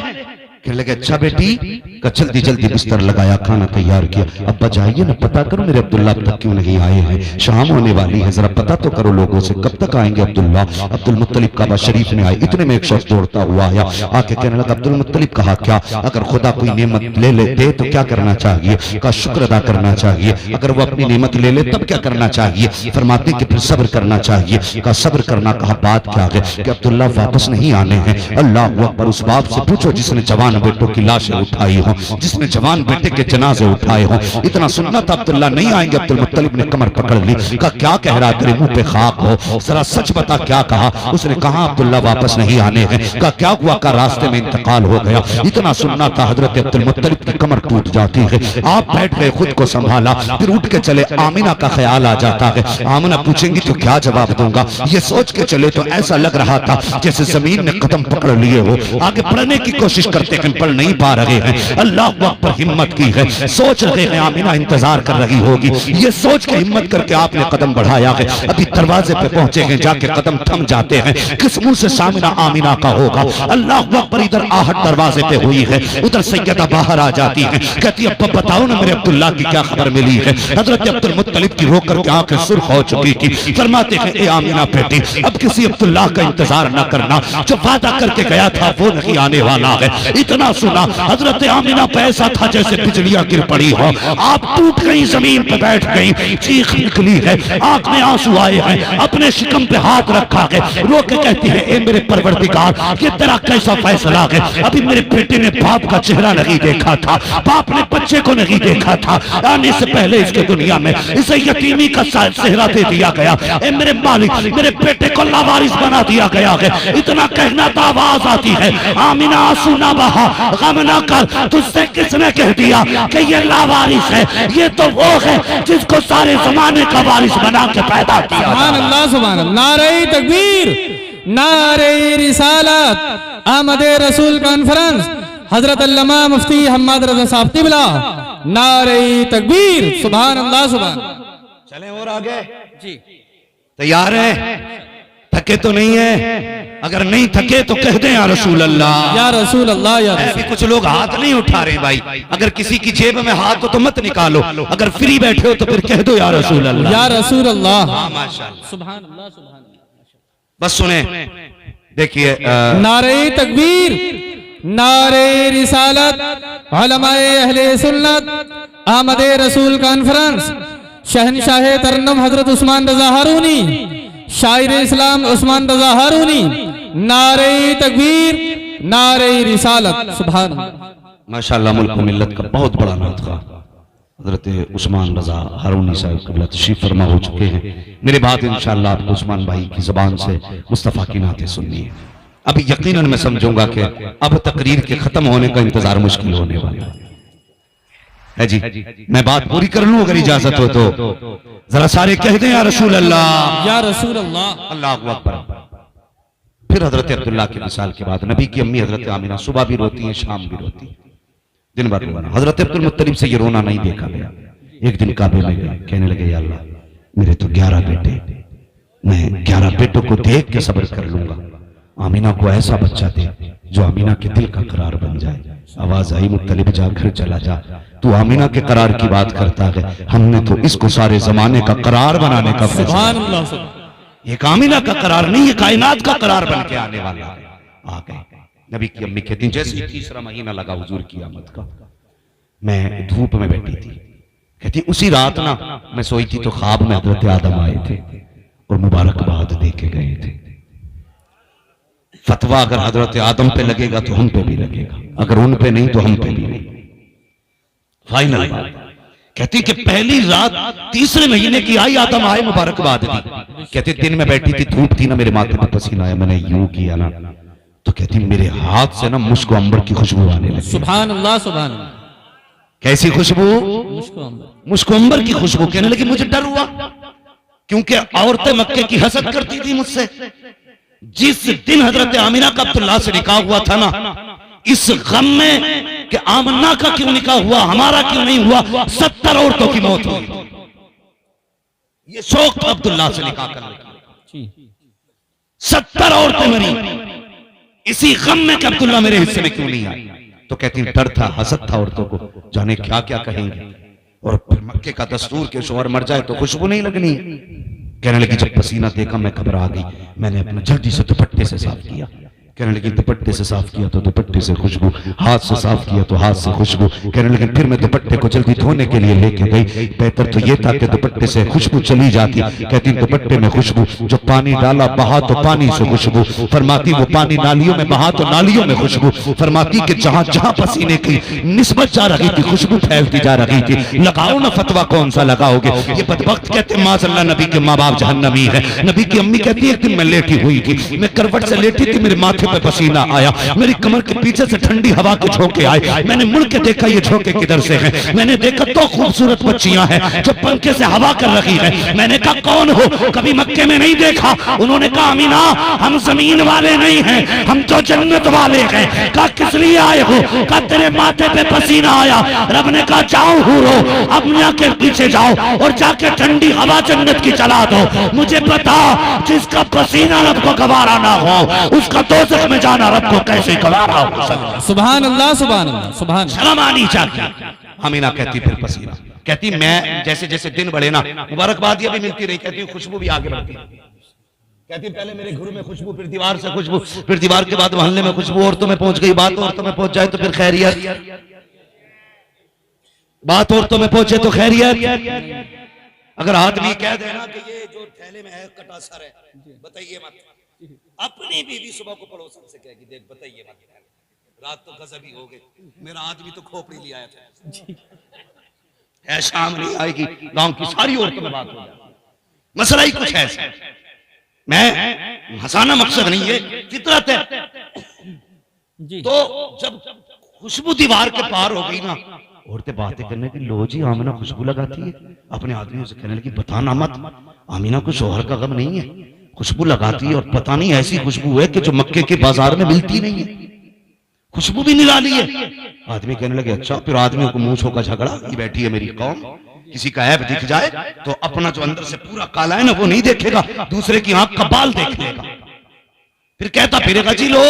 कहने लगे अच्छा बेटी, का जल्दी जल्दी बिस्तर लगाया, खाना तैयार किया। अब्बा जाइए ना, पता करो मेरे अब्दुल्ला अब तक क्यों नहीं आए हैं, शाम होने वाली है, जरा पता तो करो लोगों से कब तक आएंगे अब्दुल्ला। अब्दुल मुत्तलिब काबा शरीफ में आए, इतने में एक शख्स दौड़ता हुआ आया, आके कहने लगा अब्दुल मुत्तलिब कहा क्या, अगर खुदा कोई नेमत ले लेते तो क्या करना चाहिए? का शुक्र अदा करना चाहिए। अगर वो अपनी नेमत ले ले तब क्या करना चाहिए? फरमाते कि फिर सब्र करना चाहिए। का सब्र करना, कहा बात क्या है? कि अब्दुल्ला वापस नहीं आने हैं। अल्लाह अकबर। उस बाप से पूछो जिसने जवान बेटों की लाशें उठाई हो, जिसने जवान बेटे के जनाजे उठाए हो। इतना सुनना था अब्दुल्ला नहीं आएंगे। अब्दुल मुत्तलिब ने कमर पकड़ ली, कहा क्या कह रहा, तेरे मुंह पे खाक हो, जरा सच बता क्या कहा? उसने कहा अब्दुल्ला वापस नहीं आने हैं। कहा क्या हुआ? का रास्ते में इंतकाल हो गया। इतना सुनना था हजरत अब्दुल मुत्तलिब की कमर टूट जाती है। आप बैठ गए, खुद को संभाला, फिर उठ के चले। आमिना का ख्याल आ जाता है, आमिना पूछेंगी तो क्या जवाब दूंगा? ये सोच के चले तो ऐसा लग रहा था जैसे जमीन ने कदम पकड़ लिए हो। आगे बढ़ने की कोशिश करते हैं पर नहीं पा रहे हैं। अल्लाह पर हिम्मत की है, सोच रहे हैं आमिना इंतजार कर रही होगी। ये सोच के हिम्मत करके आपने कदम बढ़ाया है। अभी दरवाजे पे पहुंचे हैं, जाके कदम थम जाते हैं। किस मुंह से सामना आमिना का होगा? अल्लाह पर इधर आहट दरवाजे पे हुई है, उधर सैयदा बाहर आ जाती है, कहती है बताओ ना मेरे अब्दुल्ला की क्या खबर मिली है? हजरत अब्दुल मुत्तलिब की रोकर के आंखें सुर्ख हो चुकी थी। फरमाते हैं ए आमिना बेटी, अब किसी अब्दुल्ला का इंतजार न करना, जो वादा करके गया था वो नहीं आने वाला है। इतना सुना हजरत आमिना पे ऐसा था जैसे बिजलियां गिर पड़ी हो। आप टूट गई, जमीन पे बैठ गई, चीख निकली है, आंख में आंसू आए हैं, अपने शिकम पे हाथ रखा है, रो के कहती है ए मेरे परवरदिगार, ये तेरा कैसा फैसला है? अभी मेरे बेटे ने बाप का चेहरा नहीं देखा था, बाप ने बच्चे को नहीं देखा था, आने से पहले इसके दुनिया में इसे यतीमी का सेहरा दे दिया गया। ए मेरे मालिक, मेरे बेटे को लावारिस बना दिया गया है। इतना कहना तो आवाज आती है आमिना आंसू ना बहा, गम ना कर, तुझसे किसने कह दिया कि ये लावारिस है? ये तो वो है जिसको सारे जमाने का वारिस बना के पैदा किया।
सुभान अल्लाह, सुभान अल्लाह। नारे तकबीर, नारे रिसालत, आमदे रसूल कॉन्फ्रेंस, हजरत अल्लामा मुफ्ती हम्माद रजा साहब क़िबला, नारे तकबीर, सुभान अल्लाह, सुभान।
चलें और आगे
जी,
तैयार है? थके तो नहीं है? अगर नहीं थके तो कह दें या रसूल अल्लाह,
या रसूल अल्लाह, या
अभी कुछ लोग हाथ नहीं उठा रहे भाई। अगर किसी की जेब में हाथ हो तो मत निकालो, अगर फ्री बैठे हो तो फिर कह दो या रसूल अल्लाह,
या रसूल अल्लाह।
माशाअल्लाह,
सुभान अल्लाह, सुभान अल्लाह।
बस सुने, देखिए
नारे तकबीर, नारे रिसालत, उलमाए अहले सुन्नत, आमदे रसूल कॉन्फ्रेंस, शहनशाह तरन्नुम हजरत उस्मान रजा हारूनी, शायर इस्लाम उस्मान रजा हारूनी, नारे तकबीर, नारे रिसालत, सुभान अल्लाह।
माशाअल्लाह, मुल्क मिल्लत का बहुत बड़ा नात था हजरत उस्मान रजा हारूनी साहब क़िबला तशरीफ फरमा हो चुके हैं। मेरे बात इंशाअल्लाह आपको उस्मान भाई की ज़बान से मुस्तफ़ा की नातें सुननी है। अभी यकीनन मैं समझूंगा कि अब तकरीर के खत्म होने का इंतजार मुश्किल होने वाला है। है जी। मैं बात पूरी कर लूं अगर इजाजत हो तो। जरा सारे कह दें या रसूल अल्लाह,
या रसूल अल्लाह।
अल्लाहु अकबर। फिर हजरत अब्दुल्ला के विसाल के बाद नबी की अम्मी हजरत आमिना सुबह भी रोती हैं, शाम भी रोती हैं, दिन भर रोना। हजरत अब्दुल मुत्तलिब से ये रोना नहीं देखा गया। एक दिन काबे में गए, कहने लगे या अल्लाह मेरे तो 11 बेटे, मैं 11 बेटों को देख के सब्र कर लूंगा, आमीना को ऐसा बच्चा दे जो आमीना के दिल का करार बन जाए। आवाज आई मुत्तलिब जा घर चला जा, तू आमीना के करार की बात करता है, हमने तो इसको सारे जमाने का करार बनाने का फैसला।
सुभान अल्लाह, सुभान।
ये आमीना का करार नहीं, ये कायनात का करार बन के आने वाला है। आ गए। नबी की अम्मी कहती जैसे ही तीसरा महीना लगा हुजूर की आमद का, मैं धूप में बैठी थी, कहती उसी रात ना मैं सोई थी तो ख्वाब में हजरत आदम आए थे और मुबारकबाद दे के गए थे। फतवा अगर हजरत आदम पे लगेगा तो हम पे भी लगेगा, अगर उन पे नहीं तो हम पे भी नहीं। फाइनल बात कहती कि पहली रात तीसरे महीने की आई, आदम आए मुबारकबाद दी। कहती दिन में बैठी थी, धूप थी ना, मेरे माथे पे पसीना आया, मैंने यूं किया ना तो कहती मेरे हाथ से ना मुश्क अंबर की खुशबू आने लगी।
सुभान अल्लाह, सुभान अल्लाह।
कैसी खुशबू? मुश्क अंबर की खुशबू। कहने लगी मुझे डर हुआ क्योंकि औरतें मक्के की हसद करती थी मुझसे। जिस दिन हजरत आमिना का अब्दुल्ला से निकाह हुआ था ना, इस गम में कि आमना का क्यों निकाह हुआ, हमारा क्यों नहीं हुआ, 70 औरतों की मौत हुई। ये शौक था अब्दुल्ला से निकाह करने का। 70 औरतें मरी इसी गम में कि अब्दुल्ला मेरे हिस्से में क्यों नहीं आई। तो कहती डर था, हसद था औरतों को, जाने क्या क्या कहेंगे। और फिर मक्के का दस्तूर के शोहर मर जाए तो खुशबू नहीं लगनी। कहने लगी जब पसीना देखा मैं घबरा गई, मैंने अपना जल्दी से दुपट्टे से साफ किया। कहने लगी दुपट्टे से साफ किया तो दुपट्टे से खुशबू, हाथ से साफ किया तो हाथ से खुशबू। कहने लगी फिर मैं दुपट्टे को जल्दी धोने के लिए लेके गई, बेहतर तो ये था कि दुपट्टे से खुशबू चली जाती। कहती दुपट्टे में खुशबू, जो पानी डाला बहा तो पानी से खुशबू। फरमाती वो पानी नालियों में बहा तो नालियों में खुशबू। फरमाती कि जहां जहां पसीने की निस्बत जा रही थी खुशबू फैलती जा रही थी। लगाओ ना फतवा, कौन सा लगाओगे। ये बदबख्त कहते माज़अल्लाह नबी के माँ बाप जहन्नमी है। नबी की अम्मी कहती है एक दिन मैं लेटी हुई थी, मैं करवट से लेटी थी, मेरे माथे पे पसीना आया, मेरी कमर के पीछे से ठंडी हवा के झोंके आए। मैंने मुड़ के देखा ये झोंके किधर से हैं। मैंने देखा तो खूबसूरत बच्चियां हैं जो पंखे से हवा कर रही है। मैंने कहा कौन हो, कभी मक्के में नहीं देखा। उन्होंने कहा अमीना हम जमीन वाले नहीं हैं, हम तो जन्नत वाले हैं। कहा किस लिए आए हो, कहा तेरे माथे पे पसीना आया। रब ने कहा जाओ हूरो अमीना के पीछे जाओ और जाके ठंडी हवा जन्नत की चला दो। मुझे पता जिसका पसीना रब को गवारा ना हो उसका दोज़ख में जाना रब को कैसे गवारा हो।
सुभान अल्लाह, सुभान अल्लाह, सुभान।
शर्म आनी चाहिए। अमीना कहती फिर पसीना, कहती मैं जैसे जैसे दिन बढ़े ना मुबारकबादियां भी मिलती रही, कहती खुशबू भी आगे बढ़ती। कहती पहले मेरे घर में खुशबू, फिर दीवार से खुशबू, फिर दीवार के बाद मोहल्ले में खुशबू, औरतों में पहुंच गई। बात औरतों में पहुंच जाए तो फिर खैरियत, बात औरतों में पहुंचे तो खैरियत। अगर आदमी कह देना कि ये जो थैले में है कटासर है, बताइए मत। अपनी बीवी सुबह को पड़ोसन से कहेगी देख बताइए मत, रात तो गजबी हो गई, मेरा आदमी तो खोपड़ी ले आया था, है शाम नहीं आएगी, गांव की सारी औरतों में बात हो जाए। मसला ही कुछ ऐसा है। मैं हंसाना मकसद नहीं है, फितरत है। तो जब खुशबू दीवार के पार हो गई ना, औरतें बातें करने की लो जी आमिना खुशबू लगाती है। अपने आदमियों से कहने लगी बताना मत, आमिना को शोहर का गम नहीं है, खुशबू लगाती है और पता नहीं ऐसी खुशबू है कि जो मक्के के बाजार में मिलती नहीं है, खुशबू भी निराली है। आदमी कहने लगे अच्छा। फिर आदमियों को मूंछों का झगड़ा, ये बैठी है मेरी कौम, किसी का ऐब दिख जाए तो अपना जो अंदर से पूरा काला है ना वो नहीं देखेगा, दूसरे की आंख का बाल देख लेगा। फिर कहता फिरेगा जी लो,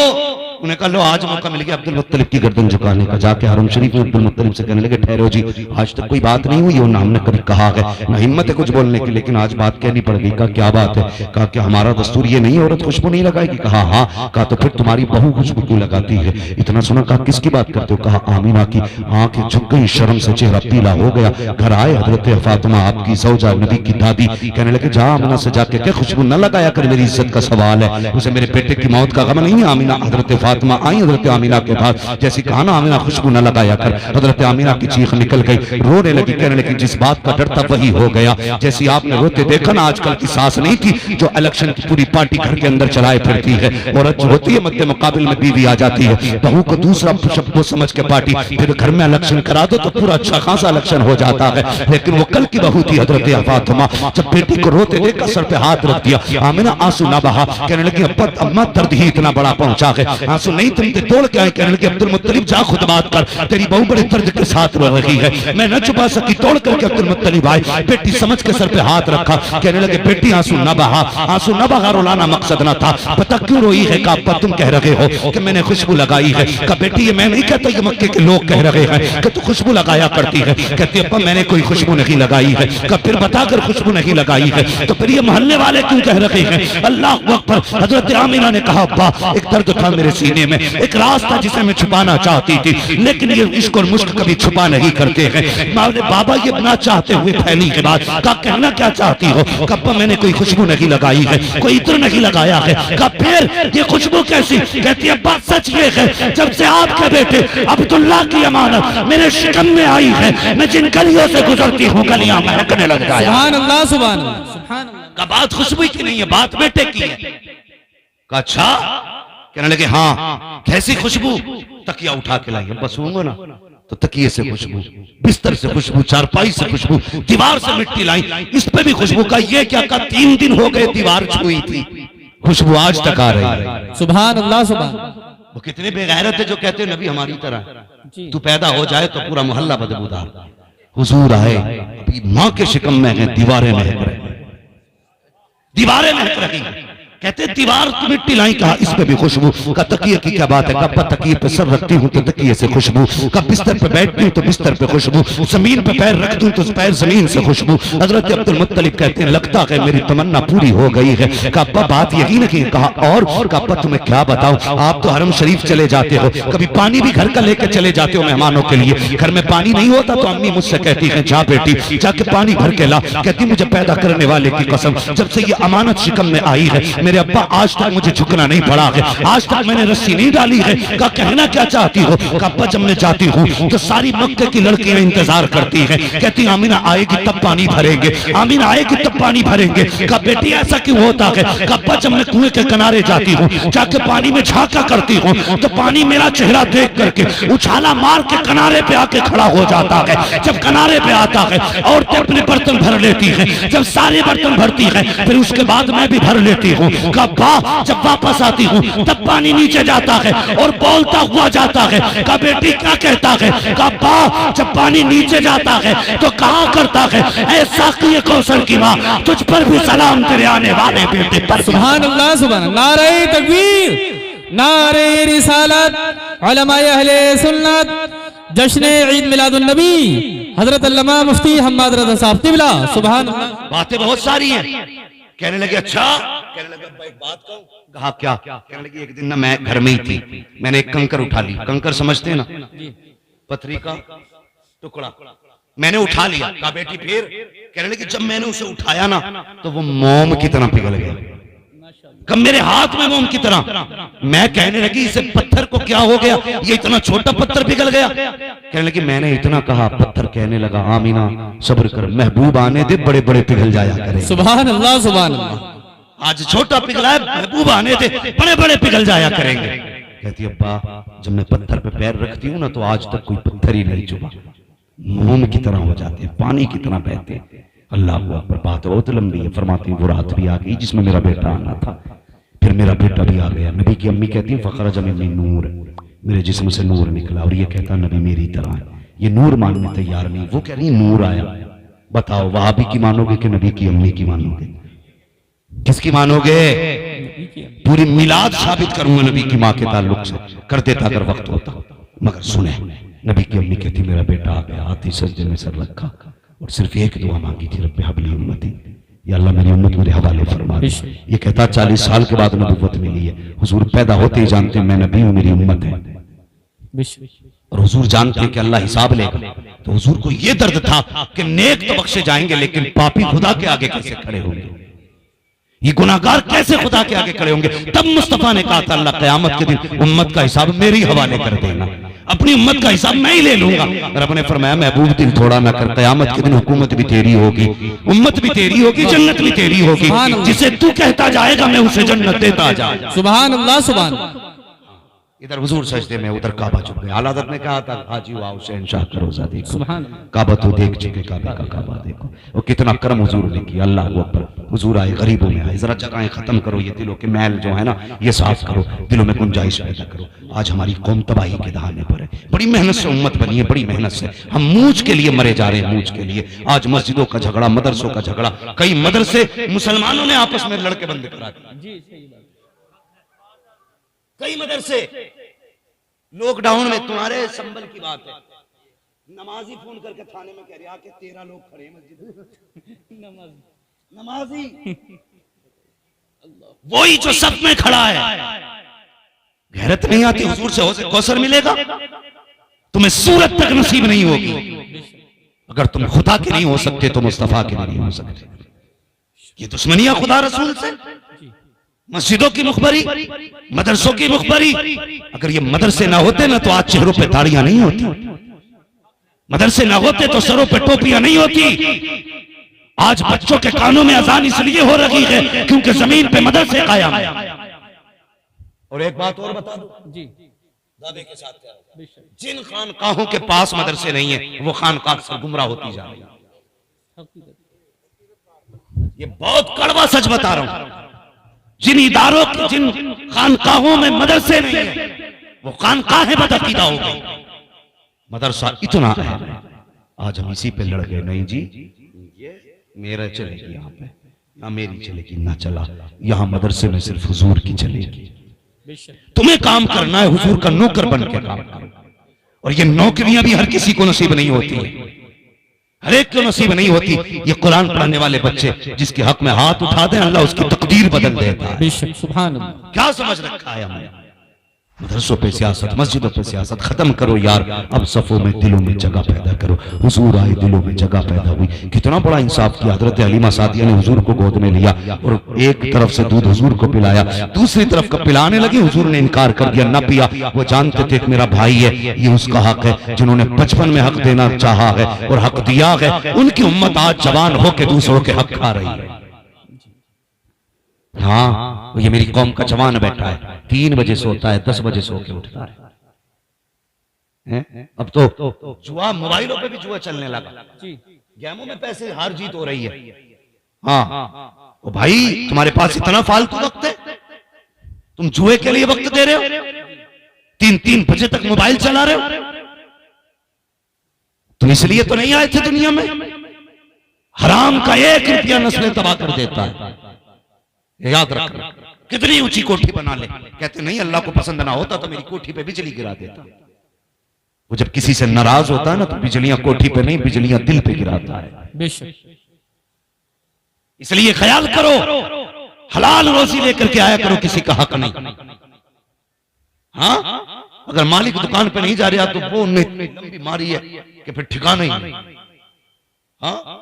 उन्हें कहा लो आज मौका मिल गया अब्दुल मुत्तलिब की गर्दन झुकाने का। जाके हरम शरीफ में अब्दुल मुत्तलिब से कहने लगे ठहरो जी, आज तक कोई बात नहीं हुई और ना हमने कभी कहा है, ना हिम्मत है कुछ बोलने की, लेकिन आज बात कहनी पड़ गई। कहा क्या बात है? कहा कि हमारा दस्तूर ये नहीं औरत खुशबू नहीं लगाएगी। कहा हाँ। कहा तो फिर तुम्हारी बहू खुशबू क्यों लगाती है? इतना सुना। कहा किसकी बात करते हो? कहा आमिना की। आंखें झुक गई, शर्म से चेहरा पीला हो गया। घर आए हजरत फातिमा आपकी सौजा नबी की दादी, कहने लगे जा आमिना से जाके क्या खुशबू न लगाया कर, मेरी इज्जत का सवाल है, उसे मेरे बेटे की मौत का गम नहीं है। आमिना हजरत फातिमा आई हजरत आमीना के पास, जैसी कहा ना आमीना खुशबू न लगाया कर, हजरत आमीना की चीख निकल गई, रोने लगी, कहने लगी जिस बात का डर था वही हो गया। जैसी आपने रोते देखा ना, आजकल की सास नहीं थी जो इलेक्शन की पूरी पार्टी घर के अंदर चलाए फिरती है, औरत जो होती है मध्य मुकाबिल में बीवी आ जाती है, बहू को दूसरा शब्द समझ के पार्टी, फिर घर में इलेक्शन करा दो तो पूरा अच्छा खासा इलेक्शन हो जाता है। लेकिन वो कल की बहू थी हजरत फातिमा, जब बेटी को रोते देखा सर पे हाथ रख दिया, आमिना आंसू ना बहा, कहने लगी अम्मा दर्द ही इतना बड़ा पहुंचा है, आंसू नहीं तुम तोड़ के आए, कहने लगी अब्दुल मुत्तलिब जा खुद बात कर, तेरी बहू बड़े दर्द के साथ रो रही है, मैं न छुपा सकी, तोड़ करके अब्दुल मुत्तलिब आए, बेटी समझ के सर पे हाथ रखा, कहने लगे बेटी आंसू न बहा, आंसू न बहा, रुलाना मकसद न था, पता क्यों रोई है? का तुम कह रहे हो कि मैंने खुशबू लगाई है, का बेटी ये मैं नहीं कहता, ये मक्के के लोग कह रहे हैं कि तू खुशबू लगाया करती है, कहती अब्बा मैंने कोई खुशबू नहीं लगाई है, का फिर बताकर खुशबू नहीं लगाई है, तो फिर ये मोहल्ले वाले क्यों कह रहे हैं? अल्लाह अकबर। हजरत आमिना ने कहा अब्बा एक दर्द था मेरे सीने में, एक राज था जिसे मैं छुपाना चाहती थी, लेकिन ये इश्क और मुश्क कभी छुपा नहीं करते हैं। बाबा ये ना चाहते हुए फैली के बाद का कहना क्या चाहती हो? कब्बा मैंने कोई खुशबू नहीं लगाई है, कोई इत्र नहीं लगाया है, का फिर ये खुशबू कैसी? कहती है बात सच ये है, जब से आपके बेटे अब्दुल्ला की अमानत मेरे शिकम में आई है, मैं जिन गलियों से गुजरती हूँ गलियां महकने लग जाए।
सुभान अल्लाह, सुभान अल्लाह, सुभान अल्लाह।
का बात खुशबू की नहीं है, बात बेटे की है। का अच्छा? कहने लगे हाँ, कैसी खुशबू? तकिया उठा के लाई, बस होंगे ना तो तकिए से खुशबू, बिस्तर से खुशबू, चारपाई से खुशबू, दीवार से मिट्टी लाई, इस पे भी खुशबू। का ये क्या? का 3 दिन हो गए दीवार छुई थी, खुशबू आज तक आ रही है।
सुभान अल्लाह, सुभान।
वो कितने बेगैरत है जो कहते हैं नबी हमारी तरह तू पैदा हो जाए तो पूरा मोहल्ला बदबूदार। हुजूर आए, अभी माँ के शिकम में है, दीवारें महक रही, दीवारें महक रही, कहते दीवार की मिट्टी लाई, कहा इस पे भी खुशबू। का तकिए की क्या बात है? कब तकिए पे सर रखती हूँ तो तकिए से खुशबू, कब बिस्तर पे बैठती हूँ तो बिस्तर पे खुशबू, जमीन पे पैर रखती हूँ तो पैर जमीन से खुशबू। हजरत अब्दुल मुत्तलिब कहते हैं लगता है मेरी तमन्ना पूरी हो गई है। कब्बा बात यही नहीं? कहा और कब्बा तुम्हें क्या बताऊं, आप तो हरम शरीफ चले जाते हो, कभी पानी भी घर का लेकर चले जाते हो मेहमानों के लिए, घर में पानी नहीं होता तो अम्मी मुझसे कहती है जा बेटी जाके पानी भर के ला। कहती मुझे पैदा करने वाले की कसम, जब से ये अमानत शिकम में आई है मेरे अब्बा आज तक मुझे झुकना नहीं पड़ा है, आज तक मैंने रस्सी नहीं डाली है। का कहना क्या चाहती हो? कब्बा जब मैं जाती हूँ तो सारी मक्के की लड़कियां इंतजार करती हैं, कहती आमीना आएगी तब पानी भरेंगे, आमीना आएगी तब पानी भरेंगे। का बेटी ऐसा क्यों होता है? कब्बा जब मैं कुएं के किनारे जाती हूँ, जाके पानी में झांका करती हूँ तो पानी मेरा चेहरा देख करके उछाला मार के किनारे पे आके खड़ा हो जाता है। जब किनारे पे आता है औरतें अपने बर्तन भर लेती हैं, जब सारे बर्तन भरती हैं फिर उसके बाद मैं भी भर लेती हूँ। कब्बा जब वापस आती हूँ तब पानी नीचे जाता है और बोलता हुआ जाता है। का बेटी क्या कहता है? कब्बा जब पानी नीचे जाता है तो कहा करता है ऐसा कि कौशल की माँ तुझ पर भी सलाम तेरे आने वाले बेटे पर।
सुभान अल्लाह, सुभान अल्लाह। नारे तकबीर, नारे रिसालत, उलमाए अहले सुन्नत, जश्न ईद मिलादुन नबी, हजरत अल्लामा मुफ्ती हम्माद रज़ा साहब क़िबला। सुभान अल्लाह।
बातें बहुत सारी हैं। कहने लगे अच्छा, कहने लगे अब्बा एक बात कहूं। कहा क्या? कहने लगी एक दिन ना मैं घर में ही थी, मैंने एक कंकर उठा ली, कंकर समझते हैं ना, पथरी का टुकड़ा, मैंने उठा लिया। कहा बेटी फिर? कहने लगी जब मैंने उसे उठाया ना तो वो मोम की तरह पिघल गया, कब मेरे हाथ में मोम की तरह। मैं कहने लगी इसे पत्थर को क्या हो गया, ये इतना छोटा पत्थर पिघल गया। कहने लगी मैंने इतना कहा, पत्थर कहने लगा आमीना सब्र कर, महबूब आने दे बड़े बड़े पिघल जाया करें।
सुभान अल्लाह, सुभान अल्लाह।
आज छोटा पिघला है, महबूब आने दे बड़े बड़े पिघल जाया करेंगे। कहती अब्बा जब मैं पत्थर पे पैर रखती हूँ ना तो आज तक कोई पत्थर ही नहीं चुभा, मोम की तरह हो जाते हैं, पानी की तरह बहते हैं। अल्लाह अकबर। बात बहुत लंबी है। फरमाती वो रात भी आ गई जिसमें मेरा बेटा आना था, फिर मेरा बेटा भी आ गया। नबी की अम्मी कहती है फखरज मिन्नी नूर, मेरे जिस्म से नूर निकला। और ये कहता नबी मेरी तरह है, ये नूर मानने तैयार नहीं। वो कह रही नूर आया। बताओ वहाबी की मानोगे कि नबी की अम्मी की मानोगे? किसकी मानोगे? पूरी मिलाद साबित करूंगा नबी की माँ के ताल्लुक से, कर देता अगर वक्त होता। मगर सुने, नबी की अम्मी कहती मेरा बेटा आ गया, आती सजदे में सर रखा और सिर्फ एक दुआ मांगी थी, रब्बे हबली उम्मती, या अल्लाह मेरी उम्मत मेरे हवाले फरमा दे। ये कहता 40 साल के बाद नबूवत मिली है। हुजूर पैदा होते ही जानते हैं मैं नबी हूं, मेरी उम्मत है। और हुजूर जानते हैं कि अल्लाह हिसाब लेगा। तो हुजूर को ये दर्द था कि नेक तो बख्शे जाएंगे लेकिन पापी खुदा के आगे कैसे खड़े होंगे। ये गुनाहगार कैसे खुदा के आगे खड़े होंगे? तब मुस्तफा ने कहा था अल्लाह क़यामत के दिन उम्मत का हिसाब मेरे ही हवाले कर देना, अपनी उम्मत का हिसाब मैं ही ले लूंगा। रब ने फरमाया महबूब दिल थोड़ा ना कर, क़यामत के दिन हुकूमत भी तेरी होगी, उम्मत भी तेरी होगी, जन्नत भी तेरी होगी, जिसे तू कहता जाएगा मैं उसे जन्नत देता जाऊंगा।
सुभान अल्लाह सुभान अल्लाह।
इधर हुजूर सजदे में, उधर काबा चुप गया। आला हज़रत ने कहा था हाजी आओ शहंशाह का रोजा देखो,
सुभान
काबा तो देख चुके, काबे का काबा देखो। और कितना करम हुजूर ने किया, अल्लाह अकबर। हुजूर आए, गरीबों में आए, जरा जगहें खत्म करो, ये दिलों के मैल जो है ना ये साफ करो, दिलों में गुंजाइश पैदा करो। आज हमारी कौम तबाही के दहाने पर है, बड़ी मेहनत से उम्मत बनी है, बड़ी मेहनत से हम मूंछ के लिए मरे जा रहे हैं, मूंछ के लिए। आज मस्जिदों का झगड़ा, मदरसों का झगड़ा, कई मदरसे मुसलमानों ने आपस में लड़के बंद करा दिए। कई मदरसे लॉकडाउन में, तुम्हारे संबल की बात है, नमाजी फोन करके थाने में कह रहे आके 13 लोग खड़े हैं मस्जिद नमाजी वही जो सब में खड़ा है। गैरत नहीं आती हुजूर से कौसर मिलेगा, तुम्हें सूरत तक नसीब नहीं होगी। अगर तुम खुदा के नहीं हो सकते तो मुस्तफा के नहीं हो सकते। ये दुश्मनियां खुदा रसूल से, मस्जिदों की मुखबरी, मदरसों की मुखबरी। अगर ये मदरसे ना होते ना तो आज चेहरों पे दाढ़ियां नहीं होती, मदरसे ना होते तो सरों पे टोपियां नहीं होती। आज बच्चों के कानों में अजान इसलिए हो रही है क्योंकि जमीन पे मदरसे कायम है। और एक बात और बता दो जी, दादे के साथ, जिन खानकाहों के पास मदरसे नहीं है वो खानकाह से गुमराह होती जा रही है। ये बहुत कड़वा सच बता रहा हूं। जिन इदारों की, जिन खानकाहों में मदरसे नहीं है वो खानकाहें बदअकीदा हो गई। मदरसा इतना है, आज हम इसी पे लड़ गए। नहीं जी, ये मेरा चलेगी यहाँ पे, ना मेरी चलेगी, ना चला यहाँ मदरसे में सिर्फ हुजूर की चलेगी। तुम्हें काम करना है, हुजूर का नौकर बन के काम करो। और ये नौकरियां भी हर किसी को नसीब नहीं होती है, हर एक को नसीब नहीं होती। ये कुरान पढ़ने वाले बच्चे जिसके हक में हाथ उठा दें अल्लाह उसकी तकदीर बदल देता है।
सुभान अल्लाह।
क्या समझ रखा है हमने? मदरसों पे सियासत, मस्जिदों पे सियासत खत्म करो यार। अब सफों में, दिलों में जगह पैदा करो। हुजूर आए, दिलों में जगह पैदा हुई। कितना बड़ा इंसाफ किया। हजरत हलीमा सादिया ने हुजूर को गोद में लिया और एक तरफ से दूध हुजूर को पिलाया, दूसरी तरफ का पिलाने लगे, हुजूर ने इनकार कर दिया, न पिया। वो जानते थे कि मेरा भाई है, ये उसका हक है। जिन्होंने बचपन में हक देना चाहा है और हक दिया है, उनकी उम्मत आज जवान होकर दूसरों के हक खा रही है। हाँ, ये मेरी कौम का जवान बैठा है, 3 बजे सोता है, 10 बजे सो के उठता है। अब तो जुआ, मोबाइलों पे भी जुआ चलने लगा, गेमों में पैसे हार जीत हो रही है। हाँ, तो भाई तुम्हारे पास इतना फालतू वक्त है, तुम जुए के लिए वक्त दे रहे हो, 3-3 बजे तक मोबाइल चला रहे हो। तुम इसलिए तो नहीं आए थे दुनिया में। हराम का 1 रुपया नस्लें तबाह कर देता है, याद रखना। कितनी ऊंची कोठी बना ले, कहते नहीं अल्लाह को पसंद ना होता तो मेरी कोठी पे बिजली गिरा देता। वो जब किसी से नाराज होता है ना तो बिजलियां कोठी पे नहीं, बिजलियां दिल पे गिराता है। इसलिए ख्याल करो, हलाल रोजी लेकर के आया करो, किसी का हक नहीं। हाँ, अगर मालिक दुकान पे नहीं जा रहा तो वो लंबी मारी है कि फिर ठिकाना ही नहीं। हाँ,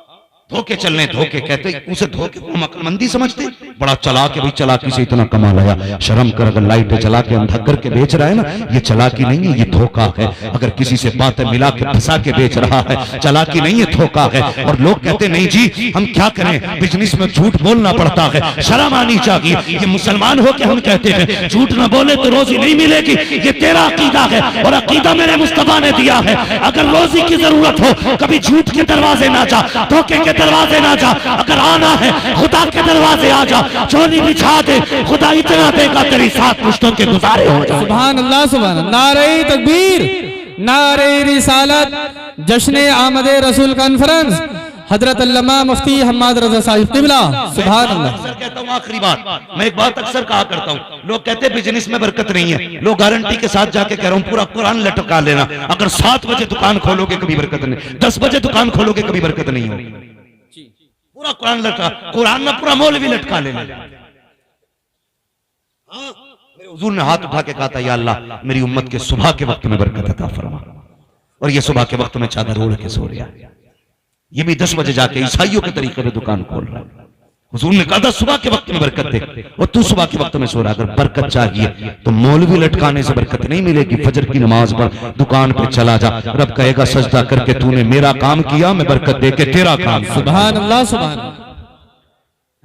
धोखे चलने, धोखे कहते, उसे धोखे को हम अक्लमंदी समझते। बड़ा चालाक है भाई, चालाकी से इतना कमा लिया। शर्म कर, अगर लाइटें जला के अंधा करके बेच रहा है ना, ये चालाकी नहीं है, ये धोखा है। अगर किसी से बातें मिला के फंसा के बेच रहा है, चालाकी नहीं है, धोखा है। और लोग कहते नहीं जी हम क्या करें, बिजनेस में झूठ बोलना पड़ता है, शर्म आनी चाहिए। ये मुसलमान हो के हम कहते हैं झूठ ना बोले तो रोजी नहीं मिलेगी, ये तेरा अकीदा है और अकीदा मेरे मुस्तफा ने दिया है। अगर रोजी की जरूरत हो, कभी झूठ के दरवाजे ना जा, धोखे के दरवाजे ना जा। अगर आना है खुदा के दरवाजे आ जा, चोली बिछा दे, खुदा इतना देगा तेरी 7 पुश्तों के गुजारे हो जाए।
सुभान अल्लाह सुभान अल्लाह। नारे तकबीर, नारे रिसालत, जश्न आमदे रसूल कॉन्फ्रेंस, हजरत अल्लामा मुफ्ती हम्माद रजा साहिब क़िबला। सुभान अल्लाह।
अक्सर कहता हूं, आखिरी बात, मैं एक बात अक्सर कहा करता हूं, लोग कहते हैं बिजनेस में बरकत नहीं है। लोग गारंटी के साथ जाके कह रहा हूं, पूरा कुरान लटका लेना। अगर 7 बजे दुकान खोलोगे कभी बरकत नहीं, 10 बजे दुकान खोलोगे कभी बरकत नहीं होगी। पूरा कुरान लटका, कुरान में पूरा मौलवी लटका लेना। मेरे हुजूर ने हाथ उठा के कहा था, या अल्लाह मेरी उम्मत के सुबह के वक्त में बरकत अता फरमा। और ये सुबह के वक्त में चादर ओढ़ के सो रहा। ये भी 10 बजे जाके ईसाइयों के तरीके में दुकान खोल रहा है। हुजूर ने कहा था सुबह के वक्त में बरकत दे, और तू सुबह के वक्त में सो रहा। अगर बरकत चाहिए तो मौलवी लटकाने से बरकत नहीं मिलेगी। फजर की नमाज पढ़, दुकान पे चला जा, रब कहेगा सजदा करके तूने मेरा काम किया, मैं बरकत दे के तेरा काम।
सुभान अल्लाह सुभान अल्लाह।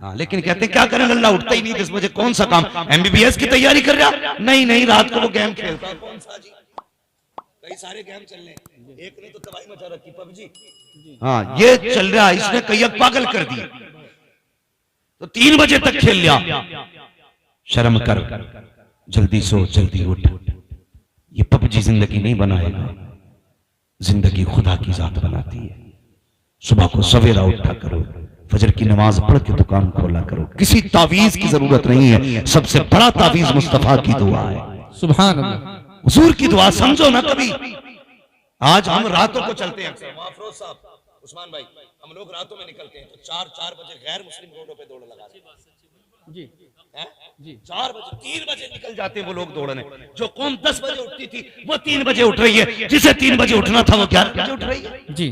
हाँ, लेकिन कहते हैं क्या करें, अल्लाह उठता ही नहीं 10 बजे, कौन सा काम, एमबीबीएस की तैयारी कर रहा? नहीं नहीं, रात को वो गेम खेलता। कौन सा जी? कई सारे गेम चल रहे हैं, एक ने तो तबाही मचा रखी, पबजी। हाँ, ये चल रहा है, इसने कई पागल कर दिया, तो 3 बजे तक खेल लिया। शर्म कर, जल्दी सो जल्दी उठ। ये पबजी जिंदगी नहीं बनाएगा, जिंदगी खुदा की जात बनाती है। सुबह को सवेरा उठा करो, फजर की नमाज पढ़ के दुकान खोला करो। किसी तावीज की जरूरत नहीं है, सबसे बड़ा तावीज मुस्तफा की दुआ है।
सुभान अल्लाह।
हुजूर की दुआ समझो ना कभी। आज हम रातों को चलते हैं, अफरोज साहब, उस्मान भाई, हम लोग रातों में निकलते हैं तो 4 बजे गैर मुस्लिम रोडों पे दौड़ लगाते हैं जी, जी 4 बजे 3 बजे निकल जाते हैं वो लोग दौड़ने। जो कौम 10 बजे उठती थी वो 3 बजे उठ रही है, जिसे 3 बजे उठना था वो 11 बजे उठ रही है
जी।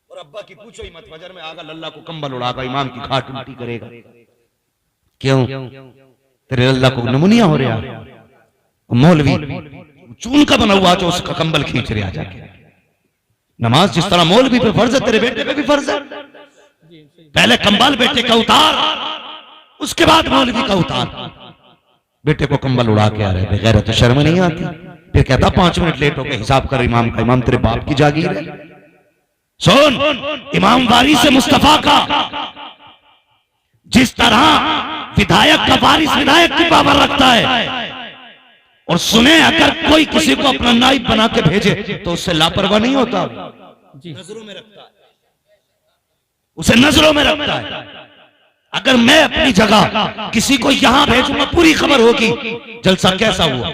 और अब्बा की पूछो ही मत, फजर में आगा लल्ला को कंबल उड़ागा, इमाम की खाट उल्टी करेगा। क्यों? तेरे लल्ला को नमूनिया हो रहा। मौलवी चून का बना हुआ जो उसका कंबल खींच रहा जाके। नमाज जिस तरह मौलवी पे फर्ज है, तेरे बेटे पे भी फर्ज है। पहले कंबल बेटे का उतार, उसके बाद मौलवी का उतार। बेटे को कंबल उड़ा के आ रहे, बगैर तो शर्म नहीं आती। फिर कहता 5 मिनट लेट हो गए, हिसाब कर इमाम का। इमाम तेरे बाप की जागीर है। सुन, इमाम वारिस से मुस्तफा का, जिस तरह विधायक का वारिस विधायक की पावर रखता है, और सुने अगर कोई किसी को अपना नाइब बना के भेजे तो उससे लापरवाह नहीं होता, नजरों में रखता है, उसे नजरों में रखता है। अगर मैं अपनी जगह किसी को यहां भेजूंगा, पूरी खबर होगी जलसा कैसा हुआ,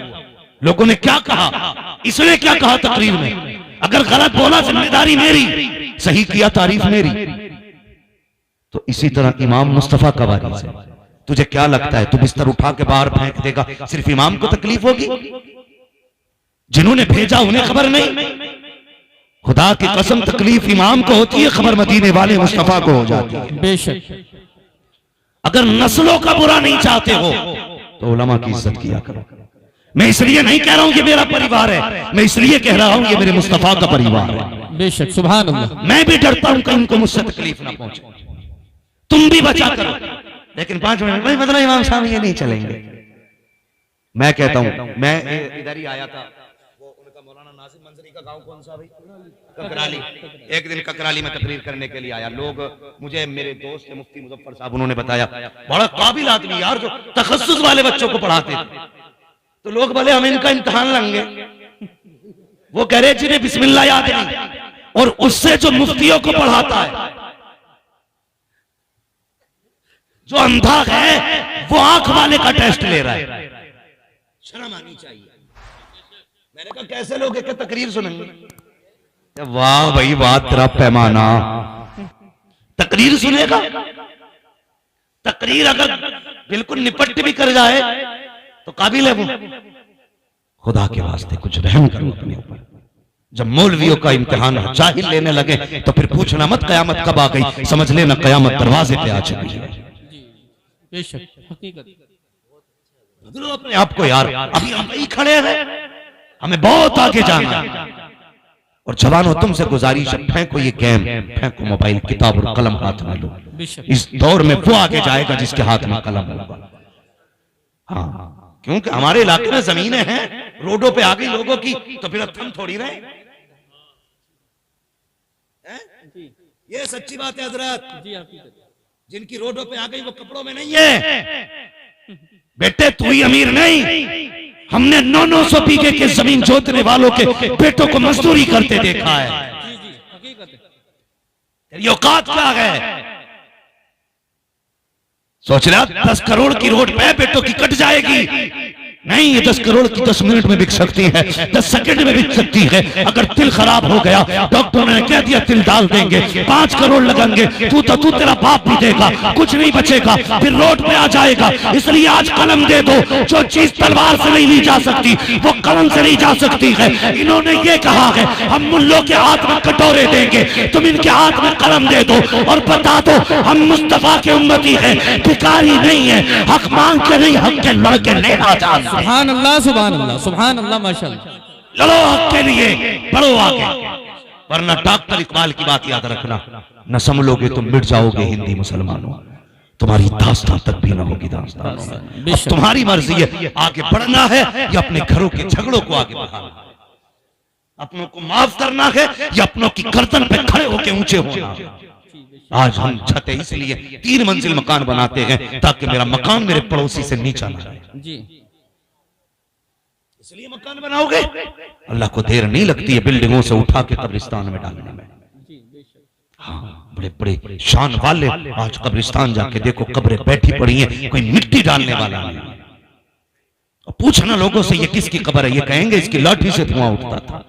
लोगों ने क्या कहा, इसने क्या कहा तकरीर में। अगर गलत बोला जिम्मेदारी मेरी, सही किया तारीफ मेरी। तो इसी तरह इमाम मुस्तफा का वारिस है। तुझे क्या लगता है तू बिस्तर उठा के बाहर फेंक देगा, सिर्फ इमाम को तकलीफ होगी? जिन्होंने भेजा उन्हें खबर नहीं? खुदा की कसम तकलीफ इमाम को होती है, खबर मदीने वाले मुस्तफा को हो जाती है।
बेशक।
अगर नस्लों का बुरा नहीं चाहते हो तो उलमा की इज्जत किया करो। मैं इसलिए नहीं कह रहा हूं कि मेरा परिवार है, मैं इसलिए कह रहा हूं कि मेरे मुस्तफा का परिवार है।
बेशक, सुभान अल्लाह।
मैं भी डरता हूं कहीं उनको मुझसे तकलीफ ना पहुंचे, तुम भी बचा करो। लेकिन 5 मिनट में मतलब इमाम साहब ये नहीं चलेंगे। मैं कहता हूं, मैं इधर ही आया था, वो उनका मौलाना नासिर मंजरी का गांव कौन सा भाई? ककराली। एक दिन ककराली में तकरीर करने के लिए आया। लोग मुझे, मेरे दोस्त है मुफ्ती मुजफ्फर साहब, उन्होंने बताया बड़ा काबिल आदमी यार, जो तखस्सुस वाले बच्चों को पढ़ाते थे। तो लोग बोले हम इनका इम्तिहान लेंगे। वो कह रहे जिन्हें बिस्मिल्लाह याद नहीं, और उससे जो मुफ्तियों को पढ़ाता है, जो अंधा है, वो आंख वाले का टेस्ट ले रहा है। शर्म आनी चाहिए। मैंने कहा कैसे लोग एक तकरीर सुनेंगे? वाह भाई वाह, तेरा पैमाना। तकरीर सुनेगा? तकरीर अगर बिल्कुल निपट भी कर जाए तो काबिल है वो। खुदा के वास्ते कुछ रहम करो अपने ऊपर। जब मौलवियों का इम्तिहान जाहिल लेने लगे तो फिर पूछना मत कयामत कब आ गई, समझ लेना कयामत दरवाजे पे आ चुकी है।
बेशक, हकीकत।
बदलो अपने आप को यार, अभी हम वही खड़े हैं, हमें बहुत आगे जाना है। और जवानों तुमसे गुजारिश है, फेंको ये गेम, फेंको मोबाइल, किताब और कलम हाथ में लो। इस दौर में वो आगे जाएगा जिसके हाथ में कलम होगा। हाँ, क्योंकि हमारे इलाके में जमीनें हैं, रोडों पे आ गई लोगों की, तो फिर अब थम थोड़ी रहे। ये सच्ची बात है हजरत। जिनकी रोडों पे आ गई वो कपड़ों में नहीं है। बेटे तू ही अमीर नहीं, हमने 900 बीघे के जमीन जोतने वालों के बेटों को मजदूरी करते देखा है। तेरी औकात क्या है? सोच रहा 10 करोड़ की रोड पे बेटों की कट जाएगी,
नहीं, ये 10 करोड़ की 10 मिनट में बिक सकती है, 10 सेकंड में बिक सकती है। अगर तिल खराब हो गया, डॉक्टर ने कह दिया तिल डाल देंगे, 5 करोड़ लगेंगे, तू तेरा बाप भी देगा, कुछ नहीं बचेगा, फिर रोड पे आ जाएगा। इसलिए आज कलम दे दो। जो चीज तलवार से नहीं ली जा सकती वो कलम से ली जा सकती है। इन्होंने ये कहा है हम मुल्लों के हाथ में कटोरे देंगे, तुम इनके हाथ में कलम दे दो और बता दो हम मुस्तफा के उम्मती हैं, भिखारी नहीं है, हक मांग के नहीं, हक के लड़के लेना चाहते।
सुभान अल्लाह, सुभान अल्लाह, सुभान अल्लाह, माशाअल्लाह।
लड़ो हक के लिए, बढ़ो आगे, वरना डॉक्टर इकबाल की बात याद रखना, न संभलोगे तुम मिट जाओगे हिंदी मुसलमानों, तुम्हारी दास्तां तक भी न होगी दास्तां। अब तुम्हारी मर्जी है, आगे बढ़ना है या अपने घरों के झगड़ों को आगे बढ़ाना, अपनों को माफ करना है या अपनों की गर्दन पे खड़े होकर ऊंचे होना। आज हम छतें इसलिए 3 मंजिल मकान बनाते हैं ताकि मेरा मकान मेरे पड़ोसी से नीचा ना जाए, इसलिए मकान बनाओगे। अल्लाह को देर नहीं लगती है बिल्डिंगों से उठा के कब्रिस्तान में डालने में। हाँ, बड़े बड़े शान वाले आज कब्रिस्तान जाके देखो, कब्रें बैठी पड़ी हैं, कोई मिट्टी डालने वाला नहीं। और पूछना लोगों से ये किसकी कब्र है, ये कहेंगे इसकी लाठी से धुआं उठता था,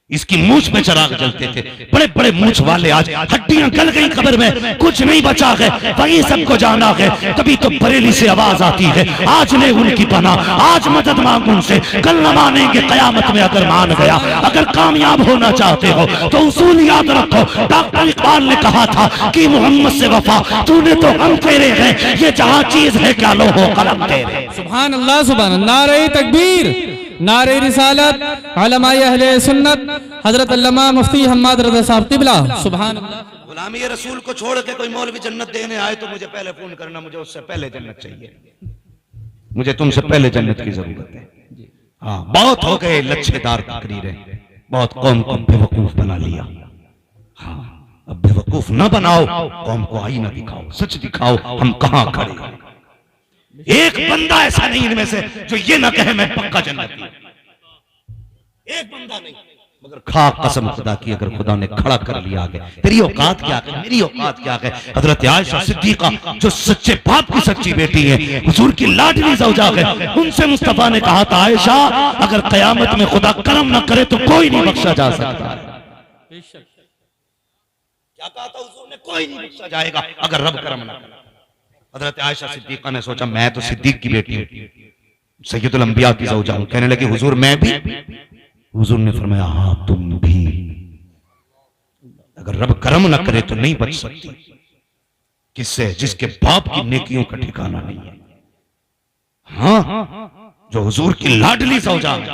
इसकी मूछ में चिराग जलते थे। बड़े बड़े मूछ वाले आज हड्डियां गल गई कब्र में, कुछ नहीं बचा है, वही सबको जाना है। कभी तो बरेली से आवाज आती है आज ले उनकी पनाह, आज मदद मांग उनसे, कल न मानेंगे कयामत में अगर मान गया। अगर कामयाब होना चाहते हो तो उसूल याद रखो। डॉक्टर इकबाल ने कहा था कि मोहम्मद से वफा, तूने तो हम तेरे हैं, ये जहां चीज है क्या लो हो कलम तेरे।
सुभान अल्लाह, सुभान अल्लाह। नारे तकबीर, नारे रिसालत, उलमाए अहले सुन्नत, हजरत अल्लामा मुफ्ती हम्माद रज़ा साहब क़िबला। सुभान अल्लाह।
गुलामी रसूल को छोड़ के कोई मौलवी जन्नत देने आए तो मुझे पहले फोन करना, मुझे उससे पहले जन्नत चाहिए, मुझे तुमसे पहले जन्नत की जरूरत है। हाँ, बहुत हो गए लच्छेदार तकरीरें, बहुत कौम को बेवकूफ बना लिया। हाँ, अब बेवकूफ ना बनाओ, कौम को आईना दिखाओ, सच दिखाओ हम कहां खड़े हैं। एक बंदा ऐसा नहीं इनमें से जो ये ना कहे मैं पक्का जन्नती, एक बंदा नहीं। मगर खा कसम खुदा की, अगर खुदा ने खड़ा कर लिया आगे, तेरी औकात क्या है, मेरी औकात क्या है। हजरत आयशा सिद्दीका जो सच्चे बाप की सच्ची बेटी है, हुजूर की लाडली ज़ौजा है, उनसे मुस्तफा ने कहा था आयशा अगर कयामत में खुदा करम ना करे तो कोई नहीं बख्शा जा सकता। क्या कहा था हुजूर ने, कोई नहीं बख्शा जाएगा अगर रब करम ना करे। हजरत आयशा सिद्दीका ने सोचा मैं तो सिद्दीक की बेटी हूं, सैयदुल अंबिया की ज़ौजा हूं। कहने लगी हुजूर मैं भी। हुजूर ने फरमाया हाँ तुम भी, अगर रब करम ना करे तो नहीं बच सकती। किससे? जिसके बाप की नेकियों का ठिकाना नहीं है। हाँ, जो हुजूर की लाडली ज़ौजा है,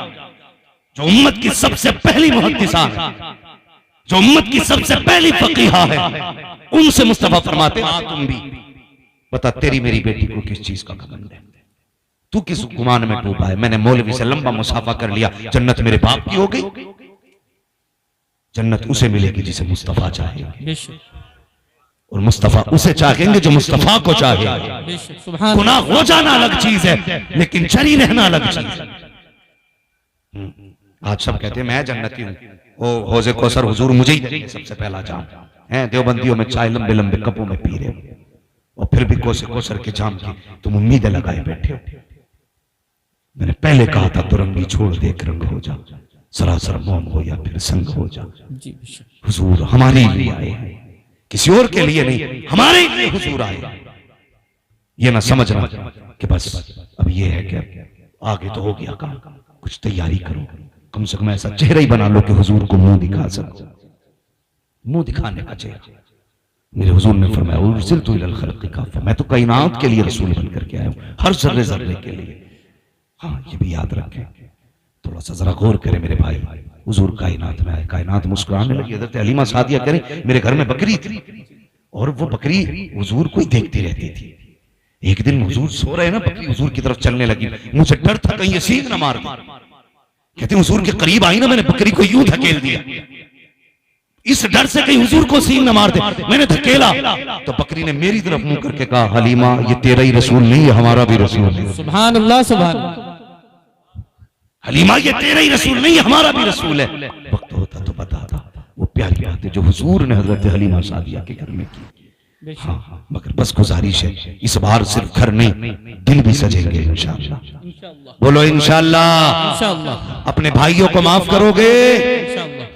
जो उम्मत की सबसे पहली मुहद्दिसा है, जो उम्मत की सबसे पहली फकीहा है, उनसे मुस्तफा फरमाते हाँ तुम भी। बता तेरी मेरी बेटी को किस चीज का घमंड है, तू किस गुमान में डूबा है। मैंने मौलवी से लंबा मुसाफा कर लिया, जन्नत मेरे बाप की हो गई। जन्नत उसे मिलेगी जिसे मुस्तफा चाहेंगे, और मुस्तफा उसे चाहेंगे जो मुस्तफा को चाहे। गुनाह हो जाना अलग चीज है, लेकिन जरी रहना अलग चीज है। आज सब कहते हैं मैं जन्नती हूँ, ओ हौज़े कौसर हुजूर मुझे ही देंगे सबसे पहला जाम है। देवबंदियों में चाय लंबे लंबे कपों में पी रहे हो, और फिर भी कौसर के जाम की तुम उम्मीदें लगाए बैठे हो। मैंने पहले कहा था दुरंगी छोड़ दे के रंग हो जा, सरासर मौन हो या फिर संग हो जा। हुजूर हमारे लिए आए, किसी और के लिए नहीं, हमारे लिए हुजूर आए। ये ना समझना कि बस अब ये है कि आगे तो हो गया काम, कुछ तैयारी करो, कम से कम ऐसा चेहरा ही बना लो कि हुजूर को मुंह दिखा सको। मुंह दिखाने का चेहरा। मेरे हुजूर ने फरमाया उर्सिलतु इलल खल्क़ि काफ़ा, मैं तो कायनात के लिए रसूल बन करके आया हूँ, हर जर्रे जर्रे के लिए। हाँ, ये भी याद रखें, थोड़ा सा जरा गौर करें मेरे भाई। हुजूर कायनात में आए, कायनात मुस्कुराने लगी। हज़रत हलीमा सादिया करें मेरे घर में बकरी थी, और वो बकरी हुजूर को ही देखती रहती थी। एक दिन हुजूर सो रहे ना, बकरी हुजूर की तरफ चलने लगी। मुझे डर था कहीं ये सींग ना मार दे। कहते हुजूर के करीब आई ना, मैंने बकरी को यूं धकेल दिया, इस डर से कहीं हुजूर को सींग न मार दे। मैंने धकेला तो बकरी ने मेरी तरफ मुंह करके कहा हलीमा ये तेरा ही रसूल नहीं है, हमारा भी रसूल है।
सुभान अल्लाह, सुभान अल्लाह।
हलीमा ये तेरा ही रसूल नहीं है, हमारा भी रसूल है। वक्त होता तो बताता वो प्यारी बात है जो हुजूर ने हजरत हलीमा सादिया के घर में की। हाँ, मगर बस गुजारिश है इस बार सिर्फ घर नहीं दिल भी सजेंगे इंशाअल्लाह।
इंशाअल्लाह
बोलो इंशाअल्लाह।
इंशाअल्लाह
अपने भाइयों को माफ करोगे।
इंशाअल्लाह।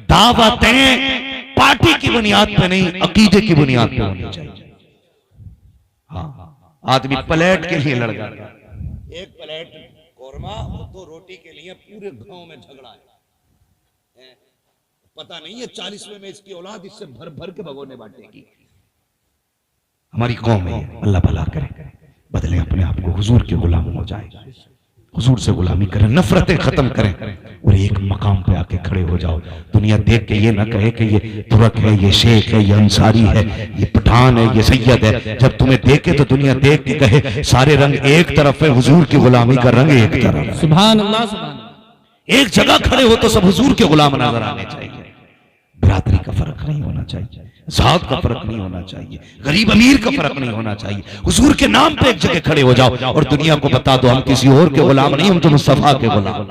दावतें पार्टी की बुनियाद पे नहीं, अकीदे की बुनियाद पे होनी चाहिए। हाँ, आदमी प्लेट के लिए लड़ जाता है, एक प्लेट कोरमा और 2 रोटी के लिए पूरे गांव में झगड़ा है। पता नहीं है 40वें में इसकी औलाद इससे भर भर के भगोने बांटेगी। हमारी कौम है, अल्लाह भला करे, बदले अपने आप को, हुजूर के गुलाम हो जाए, हुजूर से गुलामी करें, नफरतें खत्म करें और एक मकाम पे आके खड़े हो जाओ। दुनिया देख के ये ना कहे कि ये तुरक है, ये शेख है, ये अंसारी है, ये पठान है, ये सैयद है। जब तुम्हें देखे तो दुनिया देख के कहे सारे रंग एक तरफ है, हुजूर की गुलामी का रंग एक तरफ।
सुभान अल्लाह सुभान अल्लाह।
एक जगह खड़े हो तो सब हुजूर के गुलाम नजर आने चाहिए। बिरादरी का फर्क नहीं होना चाहिए, जात का फर्क नहीं होना चाहिए, गरीब अमीर का फर्क नहीं होना चाहिए। हुजूर के नाम पे एक जगह खड़े हो जाओ और दुनिया को बता दो हम किसी और के गुलाम नहीं, हम तो मुस्तफा के गुलाम।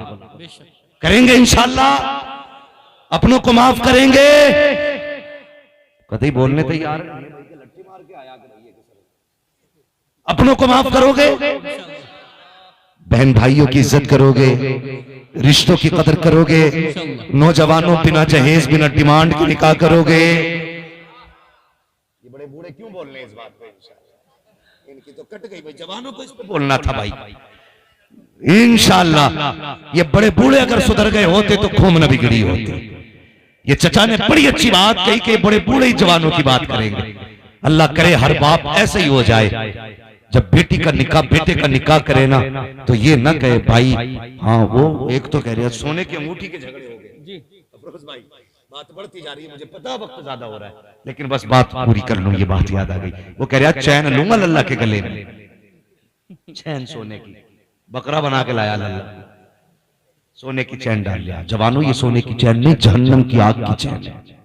करेंगे इंशाअल्लाह, अपनों को माफ करेंगे। कतई बोलने तैयार, अपनों को माफ करोगे, बहन भाइयों की इज्जत करोगे, रिश्तों की कदर करोगे, नौजवानों बिना जहेज बिना डिमांड के निकाह करोगे। ये बड़े बूढ़े क्यों बोल रहे हैं इस बात पे? इनकी तो कट गई भाई, जवानों को इस पे बोलना था भाई। इंशाअल्लाह ये बड़े बूढ़े अगर सुधर गए होते तो खूब न बिगड़ी होती। ये चचा ने बड़ी अच्छी बात कही कि बड़े बूढ़े ही जवानों की बात करेंगे। अल्लाह करे हर बाप ऐसे ही हो जाए, जब बेटी का निकाह बेटे का निकाह करे ना तो ये ना कहे भाई हाँ वो एक तो कह रहे हैं सोने की अंगूठी के झगड़े हो गए जी अफरोज भाई, बात बढ़ती जा रही है, मुझे पता वक्त ज्यादा हो रहा है लेकिन बस बात पूरी कर लूं। ये बात याद आ गई, वो कह रहा चैन लूंगा लल्ला के गले में, चैन सोने की, बकरा बना के लाया लल्ला, सोने की चैन डाल लिया। जवानों ये सोने की चैन नहीं, जहन्नम की आग की चैन है।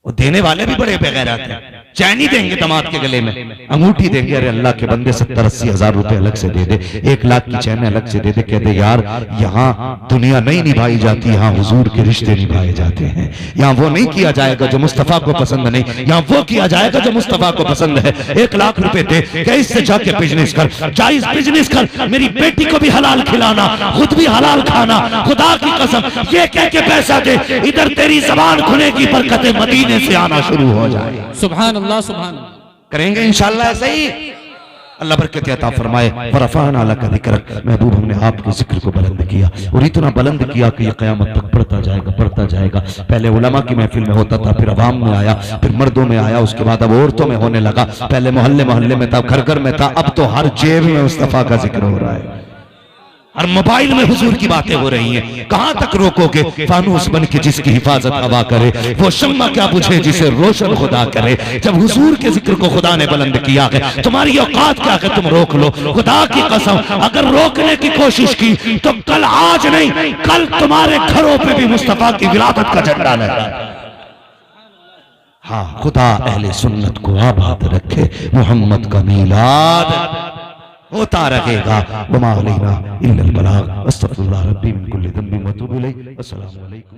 वो देने वाले भी बड़े बेगैरत हैं, चैन ही देंगे दामाद के गले में, अंगूठी देंगे। अरे अल्लाह के बंदे 70-80 हजार रुपए अलग से दे दे, 1 लाख की चैन अलग से दे दे, कह दे यार यहाँ दुनिया नहीं निभाई जाती, यहाँ हुजूर के रिश्ते निभाए जाते हैं। यहाँ वो नहीं किया जाएगा जो मुस्तफा को पसंद नहीं, यहाँ वो किया जाएगा जो मुस्तफा को पसंद है। 1 लाख रुपए दे क्या इससे जाके बिजनेस कर, जायज बिजनेस कर, मेरी बेटी को भी हलाल खिलाना, खुद भी हलाल खाना, खुदा की कसम ये कह के पैसा दे, इधर तेरी जबान खुलेगी, बरकतें मदीने से आना शुरू हो जाए।
सुभान अल्लाह सुभान अल्लाह।
करेंगे इंशाअल्लाह ऐसे ही, अल्लाह बरकत अता फरमाए। वरफ़अना लका ज़िक्रक, महबूब हमने आपके जिक्र को बुलंद किया और इतना बुलंद किया कि ये क़यामत तक बढ़ता जाएगा बढ़ता जाएगा। पहले उलमा की महफिल में होता था, फिर अवाम में आया, फिर मर्दों में आया, उसके बाद अब औरतों में होने लगा। पहले मोहल्ले मोहल्ले में था, घर घर में था, अब तो हर जेब में मुस्तफा का जिक्र हो रहा है, हर मोबाइल में हुजूर की बातें हो रही हैं। कहां तक रोकोगे? फानूस बन के जिसकी हिफाजत हवा करे, वो शम्मा क्या बुझे जिसे रोशन खुदा करे। जब हुजूर के जिक्र को खुदा ने बुलंद किया है, तुम्हारी औकात क्या है तुम रोक लो। खुदा की कसम अगर रोकने की कोशिश की तो कल, आज नहीं कल तुम्हारे घरों पे भी मुस्तफा की विलादत का झंडा लहराए। हाँ, खुदा अहले सुन्नत को आबाद रखे, मोहम्मद का मीलाद होता रहेगा। वमा अलैना इल्लल बलाग। अस्तगफिरुल्लाह रब्बी मिन कुल्ली ज़ंबिन व अतूबु इलैह। अस्सलामु अलैकुम।